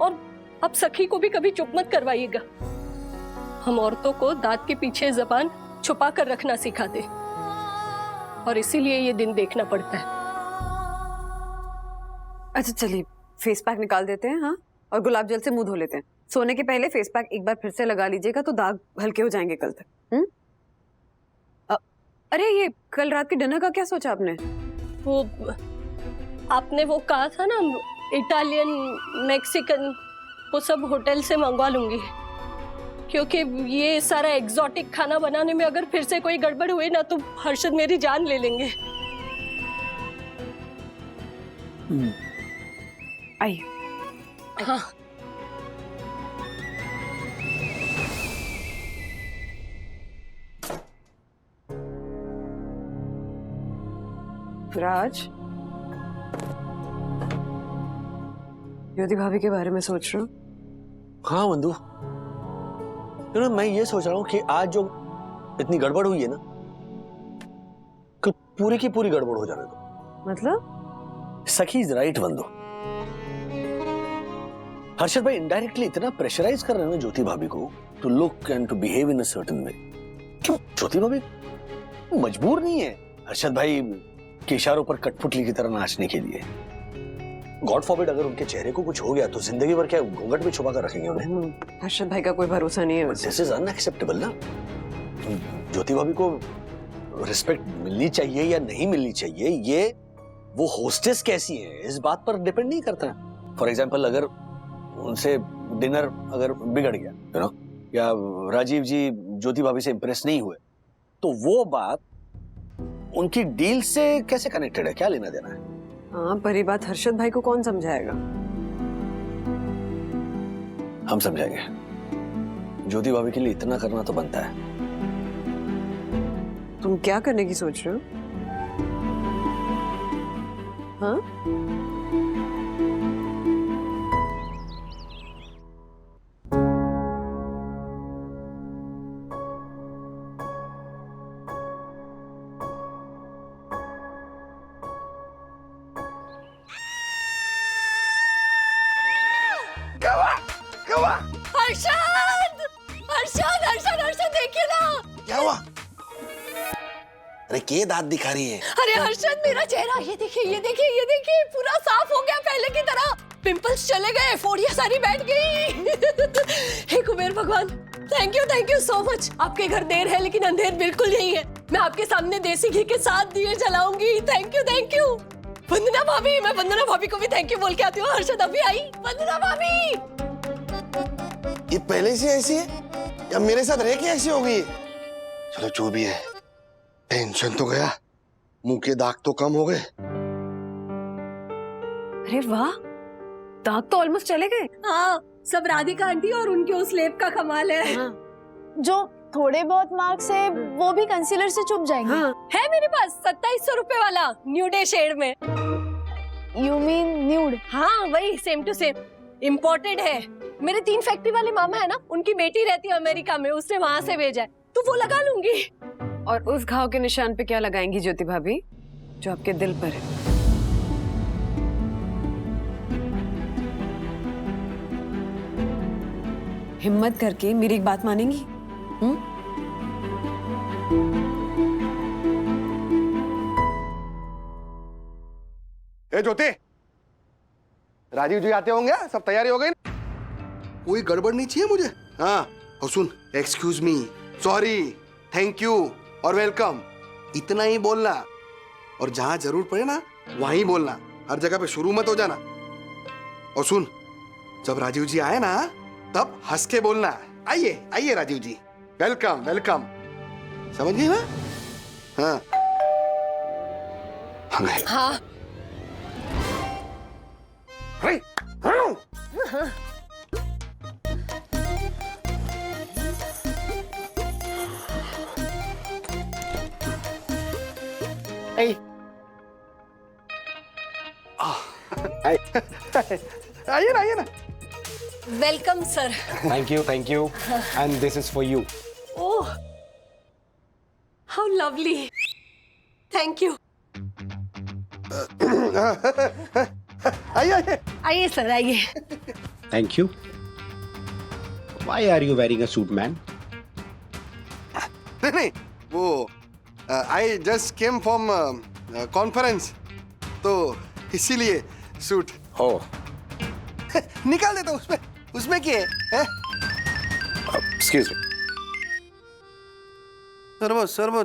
और अब सखी को भी कभी चुप मत करवाइएगा। हम औरतों को दांत के पीछे जबान छुपा कर रखना सिखाते, और इसीलिए ये दिन देखना पड़ता है।
अच्छा चलिए, फेस पैक निकाल देते हैं, हाँ, और गुलाब जल से मुंह धो लेते हैं। सोने के पहले फेस पैक एक बार फिर से लगा लीजिएगा तो दाग हल्के हो जाएंगे कल तक। अरे ये कल रात के डिनर का क्या सोचा आपने?
वो आपने वो कहा था ना, इटालियन, मैक्सिकन, वो सब होटल से मंगवा लूंगी, क्योंकि ये सारा एग्जॉटिक खाना बनाने में अगर फिर से कोई गड़बड़ हुई ना तो हर्षद मेरी जान ले लेंगे।
आइए।
हाँ।
राज, ज्योति भाभी के बारे में सोच रहा हूँ।
हाँ वंदु, मैं ये सोच रहा हूँ कि आज जो इतनी गड़बड़ हुई है ना, कल पूरी की पूरी गड़बड़ हो जाने दो।
मतलब?
सखी इज राइट वंदु। हर्षद भाई इनडायरेक्टली इतना प्रेशराइज कर रहे हैं ज्योति भाभी को to look and to behave in a certain way. क्यों? ज्योति भाभी मजबूर नहीं है हर्षद भाई के इशारों पर कठपुतली की तरह नाचने के लिए। गॉड फॉरबिड अगर उनके चेहरे को कुछ हो गया तो जिंदगी भर क्या घूंघट में छुपा कर रखेंगे उन्हें?
हर्षद भाई का कोई भरोसा नहीं है।
दिस इज अनएक्सेप्टेबल ना। ज्योति भाभी को रिस्पेक्ट मिलनी चाहिए या नहीं मिलनी चाहिए, ये वो होस्टेस कैसी है इस बात पर डिपेंड नहीं करता। फॉर एग्जाम्पल, अगर उनसे डिनर अगर बिगड़ गया, यू नो, या राजीव जी ज्योति भाभी से इंप्रेस नहीं हुए, तो वो बात उनकी डील से कैसे कनेक्टेड है? क्या लेना देना है?
हाँ, पर ये बात हर्षद भाई को कौन समझाएगा?
हम समझाएंगे। ज्योति भाभी के लिए इतना करना तो बनता है।
तुम क्या करने की सोच रहे हो? हाँ?
हर्षद देखिए ना।
क्या हुआ? अरे के दांत दिखा रही है?
अरे हर्षद, मेरा चेहरा ये देखिए पूरा साफ हो गया पहले की तरह। पिंपल्स चले गए, फोड़ियां सारी बैठ गई। हे कुबेर भगवान, थैंक यू सो मच। आपके घर देर है लेकिन अंधेर बिल्कुल नहीं है।
मैं आपके सामने देसी घी के साथ दिए जलाऊंगी। Thank you, thank you. Vandana भाभी, मैं वंदना भाभी को भी थैंक यू बोल के आती हूँ। हर्षद अभी आई। वंदना भाभी,
ये पहले से ऐसी है या मेरे साथ रह के ऐसी हो गई है? चलो जो भी है, टेंशन तो गया, मुंह के दाग तो कम हो गए।
अरे वाह, दाग तो ऑलमोस्ट चले गए। हाँ, सब राधिका आंटी और उनके उस लेप का कमाल है। हाँ।
जो थोड़े बहुत मार्क्स है वो भी कंसीलर से छुप जाएंगे।
हाँ। है मेरे पास 2700 रुपए वाला न्यूडे शेड में।
You mean nude?
हाँ वही, सेम टू सेम। इम्पोर्टेड है। मेरे 3 फैक्ट्री वाले मामा है ना, उनकी बेटी रहती है अमेरिका में, उसने वहां से भेजा है, तो वो लगा लूंगी।
और उस घाव के निशान पे क्या लगाएंगी ज्योति भाभी, जो आपके दिल पर है? हिम्मत करके मेरी एक बात मानेंगी?
ए ज्योति, राजीव जी आते होंगे, सब तैयारी हो गई? कोई गड़बड़ नहीं चाहिए मुझे। हाँ, और सुन, excuse me, sorry, thank you और वेलकम, इतना ही बोलना। और जहां जरूर पड़े ना वहीं बोलना, हर जगह पे शुरू मत हो जाना। और सुन, जब राजीव जी आए ना तब हंस के बोलना, आइए आइए राजीव जी, वेलकम वेलकम। समझ गई ना? हाँ
हाँ।
आइए ना, आइए ना।
Welcome sir.
Thank you and this is for you.
Oh, how lovely, thank you.
आइए आइए
आइए सर, आइए।
Thank you. Why are you wearing a suit man?
नहीं, वो I just came from conference, तो इसीलिए सूट।
हो
निकाल देता हूँ, उसमें क्या है?
Excuse me.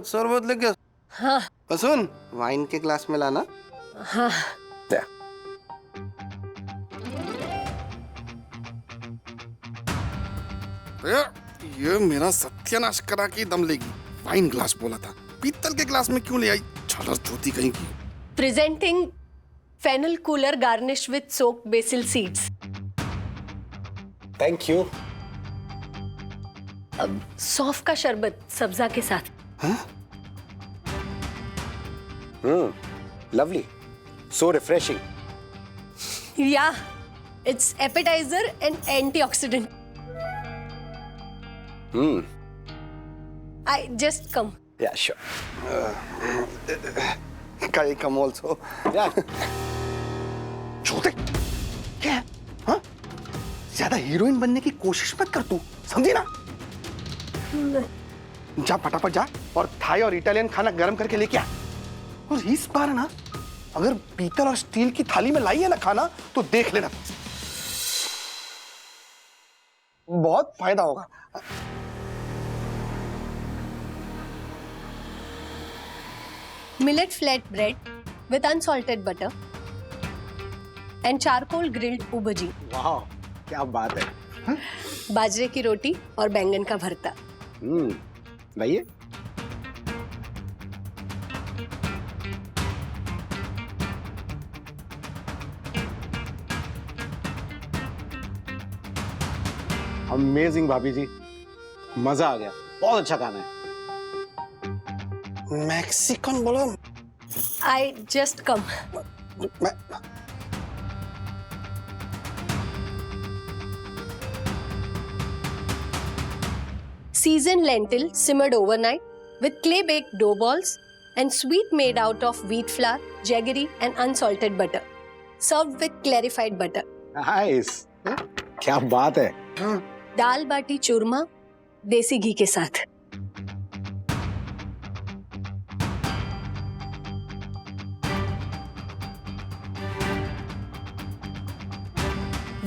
शरबत लेके।
हाँ।
सुन, वाइन के ग्लास में लाना।
हाँ।
ये मेरा सत्यानाश करा के दम लेगी। वाइन ग्लास बोला था, पीतल के ग्लास में क्यों ले आई? छलर चौथी कहीं की।
Presenting fennel cooler garnish with soaked basil seeds.
Thank you.
अब सौंफ का शरबत सब्जा के साथ।
Lovely, so refreshing.
Yeah, it's appetiser and antioxidant. I just come.
Yeah, sure.
Can I come also?
Yeah.
छोटे क्या है? हाँ? ज्यादा हीरोइन बनने की कोशिश मत कर तू, समझी ना? जा फटाफट जा और थाई और इटालियन खाना गरम करके लेके आ। और इस बार ना, अगर पीतल और स्टील की थाली में लाई है ना खाना, तो देख लेना, बहुत फायदा होगा।
Millet flatbread with unsalted butter and charcoal grilled ubaji.
वाह, क्या बात है।
बाजरे की रोटी और बैंगन का भरता।
लाइए। अमेजिंग भाभी जी, मजा आ गया, बहुत अच्छा खाना है।
मैक्सिकन बोलो।
I just come. Seasoned lentil simmered overnight with clay-baked dough balls and sweet made out of wheat flour, jaggery and unsalted butter. Served with clarified butter.
Nice. क्या बात है।
दाल बाटी चूरमा देसी घी के साथ।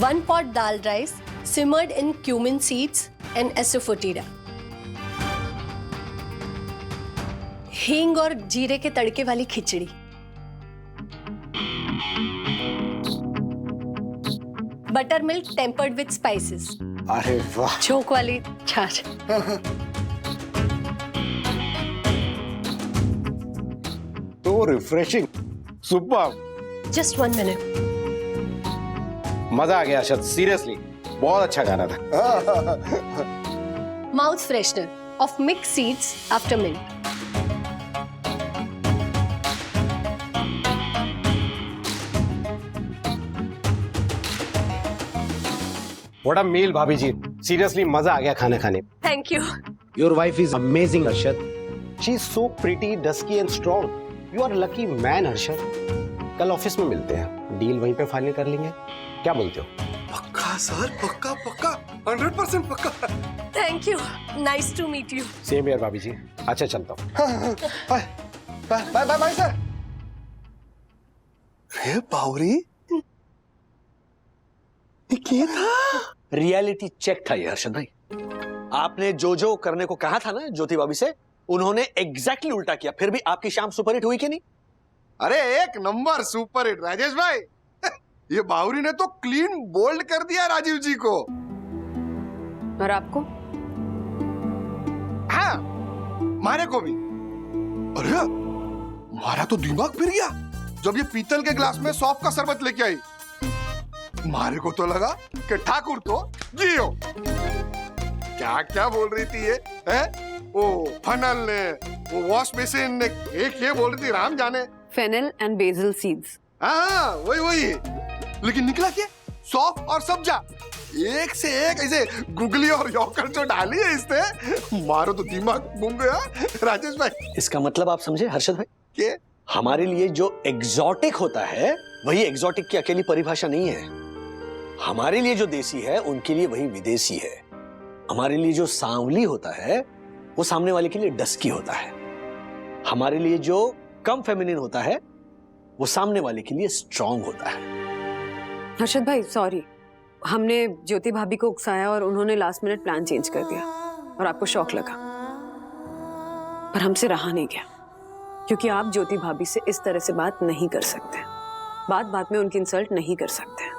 One pot dal rice simmered in cumin seeds and asafoetida.
हींग और जीरे के तड़के वाली khichdi. Butter milk tempered with spices.
अरे वाह।
छोंक वाली छाछ।
तो रिफ्रेशिंग, सुपर।
Just 1 minute.
मजा आ गया अर्शद, सीरियसली बहुत अच्छा गाना था।
Mouth freshener of mix seeds after milk.
What a meal भाभी जी, सीरियसली मजा आ गया खाना खाने।
Thank you.
Your wife is amazing Arshad, she is so pretty, dusky and strong. You are lucky man Arshad. कल ऑफिस में मिलते हैं, डील वहीं पे फाइनल कर लेंगे, क्या बोलते हो?
पक्का सर, पक्का पक्का, 100% पक्का।
Thank you, nice to meet you.
Same यार भाभी जी। अच्छा चलता हूँ।
Bye bye bye bye sir. रे बावरी, ये क्या था?
रियलिटी चेक था ये हर्षद भाई। आपने जो जो करने को कहा था ना ज्योति भाभी से, उन्होंने एग्जैक्टली उल्टा किया, फिर भी आपकी शाम सुपरहिट हुई कि नहीं?
अरे एक नंबर सुपर हिट राजेश भाई। ये बावरी ने तो क्लीन बोल्ड कर दिया राजीव जी को।
और आपको?
हाँ, मारे को भी। अरे मारा तो दिमाग फिर गया जब ये पीतल के ग्लास में सौंफ का शरबत लेके आई। मारे को तो लगा कि ठाकुर तो जियो। क्या क्या बोल रही थी ये, है? वो फनल ने, वो वॉश बेसिन ने, एक ये बोल रही थी राम जाने।
Fennel and basil seeds.
हाँ वही वही, लेकिन निकला क्या? सौंफ और सब्जा, एक से एक ऐसे गुगली और यौकर जो डाली है इसने, मारो तो दिमाग घूम गया राजेश भाई।
इसका मतलब आप समझे हर्षद भाई?
क्या?
हमारे लिए जो एग्जॉटिक होता है वही एग्जॉटिक की अकेली परिभाषा नहीं है। हमारे लिए जो देसी है उनके लिए वही विदेशी है। हमारे लिए जो सांवली होता है वो सामने वाले के लिए डस्की होता है। हमारे लिए जो कम फेमिनिन होता है वो सामने वाले के लिए स्ट्रांग होता है।
हर्षद भाई सॉरी, हमने ज्योति भाभी को उकसाया और उन्होंने लास्ट मिनट प्लान चेंज कर दिया और आपको शौक लगा, पर हमसे रहा नहीं गया, क्योंकि आप ज्योति भाभी से इस तरह से बात नहीं कर सकते, बात बात में उनकी इंसल्ट नहीं कर सकते।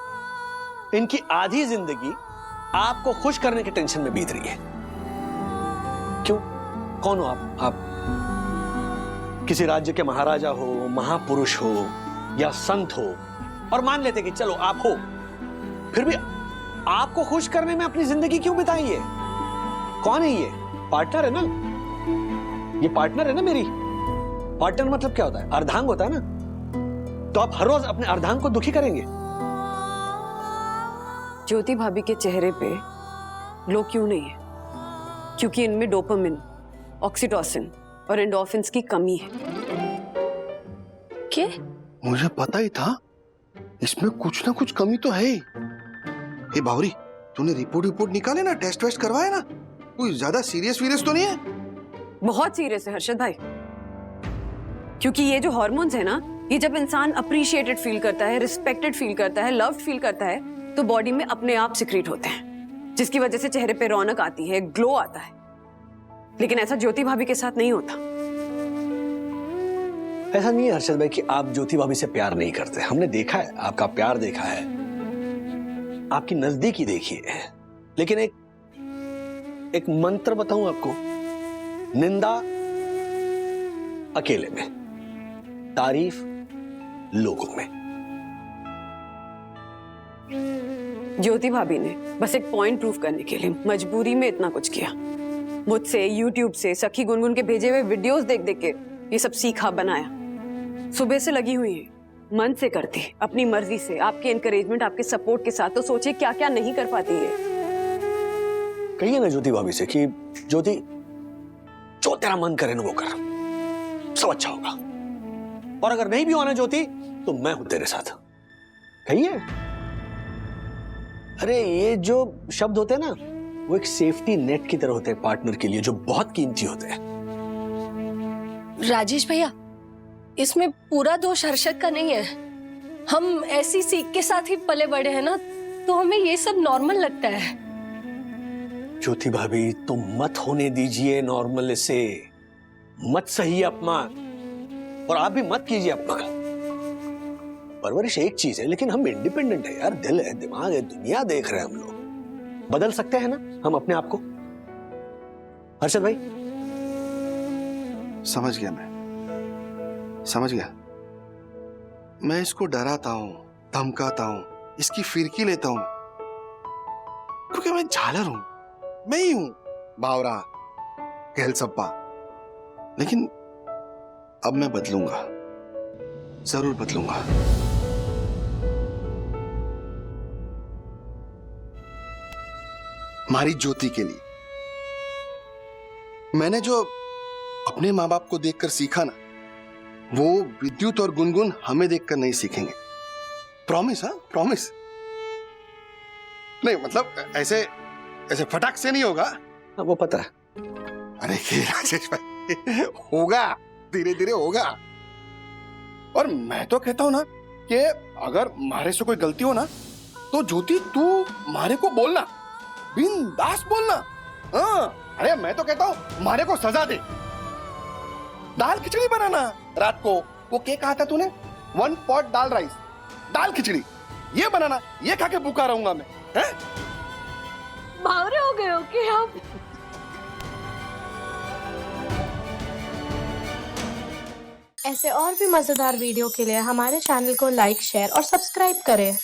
इनकी आधी जिंदगी आपको खुश करने के टेंशन में बीत रही है। क्यों? कौन हो आप किसी राज्य के महाराजा हो, महापुरुष हो या संत हो, और मान लेते कि चलो आप हो, फिर भी आपको खुश करने में अपनी जिंदगी क्यों बिताइए? कौन है ये? पार्टनर है ना, ये पार्टनर है ना मेरी। पार्टनर मतलब क्या होता है? अर्धांग होता है ना। तो आप हर रोज अपने अर्धांग को दुखी करेंगे?
ज्योति भाभी के चेहरे पे ग्लो क्यों नहीं है? क्योंकि इनमें डोपामिन, ऑक्सीटोसिन और एंडोर्फिन्स की कमी है।
क्या?
मुझे पता ही था इसमें कुछ ना कुछ कमी तो है ही। ए बावरी, तूने रिपोर्ट निकाले ना, टेस्ट वेस्ट करवाए ना? कोई ज्यादा सीरियस तो नहीं है?
बहुत सीरियस है हर्षद भाई, क्योंकि ये जो हार्मोन्स है ना, ये जब इंसान अप्रिशिएटेड फील करता है, रिस्पेक्टेड फील करता है, लव्ड फील करता है, तो बॉडी में अपने आप सिक्रीट होते हैं, जिसकी वजह से चेहरे पे रौनक आती है, ग्लो आता है। लेकिन ऐसा ज्योति भाभी के साथ नहीं होता।
ऐसा नहीं है हर्षद भाई कि आप ज्योति भाभी से प्यार नहीं करते। हमने देखा है, आपका प्यार देखा है, आपकी नजदीकी देखी है। लेकिन एक मंत्र बताऊं आपको, निंदा अकेले में, तारीफ लोगों में।
ज्योति भाभी ने बस एक पॉइंट प्रूव करने के लिए मजबूरी में इतना कुछ किया। मुझसे, यूट्यूब से, सखी गुनगुन के भेजे हुए वीडियोस देख देख के ये सब सीखा, बनाया। सुबह से लगी हुई है, मन से करती, अपनी मर्जी से, आपके एनकरेजमेंट, आपके सपोर्ट के साथ। तो सोचिए क्या क्या नहीं कर पाती है।
कहिए ना ज्योति भाभी से कि ज्योति, जो तेरा मन करे ना वो कर, सब अच्छा होगा। और अगर नहीं भी होना ज्योति, तो मैं हूं तेरे साथ। कहिए। अरे ये जो शब्द होते हैं ना, वो एक सेफ्टी नेट की तरह होते हैं पार्टनर के लिए, जो बहुत कीमती होते हैं।
राजेश भैया, इसमें पूरा दोष हर्षद का नहीं है। हम ऐसी सीख के साथ ही पले बड़े हैं ना, तो हमें ये सब नॉर्मल लगता है।
ज्योति भाभी, तुम मत होने दीजिए नॉर्मल इसे। मत सही अपमान, और आप भी मत कीजिए अपमान। परवरिश एक चीज है, लेकिन हम इंडिपेंडेंट है यार, दिल है, दिमाग है, दुनिया देख रहे हैं हम लोग, बदल सकते हैं ना हम अपने आप को। हर्षद भाई
समझ गया, मैं समझ गया। मैं इसको डराता हूं, धमकाता हूं, इसकी फिरकी लेता हूं, क्योंकि मैं झालर हूं, मैं ही हूं बावरा, कहलसप्पा। लेकिन अब मैं बदलूंगा, जरूर बदलूंगा। हमारी ज्योति के लिए। मैंने जो अपने माँ बाप को देखकर सीखा ना, वो विद्युत और गुनगुन हमें देखकर नहीं सीखेंगे। प्रॉमिस? हाँ, प्रॉमिस। नहीं मतलब ऐसे ऐसे फटाक से नहीं होगा।
वो पता है।
अरे राजेश भाई, होगा, धीरे धीरे होगा। और मैं तो कहता हूं ना कि अगर मारे से कोई गलती हो ना, तो ज्योति तू मारे को बोलना, बिंदास बोलना। हाँ, अरे मैं तो कहता हूं मारे को सजा दे। दाल खिचड़ी बनाना रात को, वो क्या कहा था तूने? 1 पॉट दाल राइस, दाल खिचड़ी, ये बनाना, ये खा के भूखा रहूंगा मैं। हैं?
बावरे हो गए हो कि आप?
ऐसे और भी मजेदार वीडियो के लिए हमारे चैनल को लाइक, शेयर और सब्सक्राइब करें।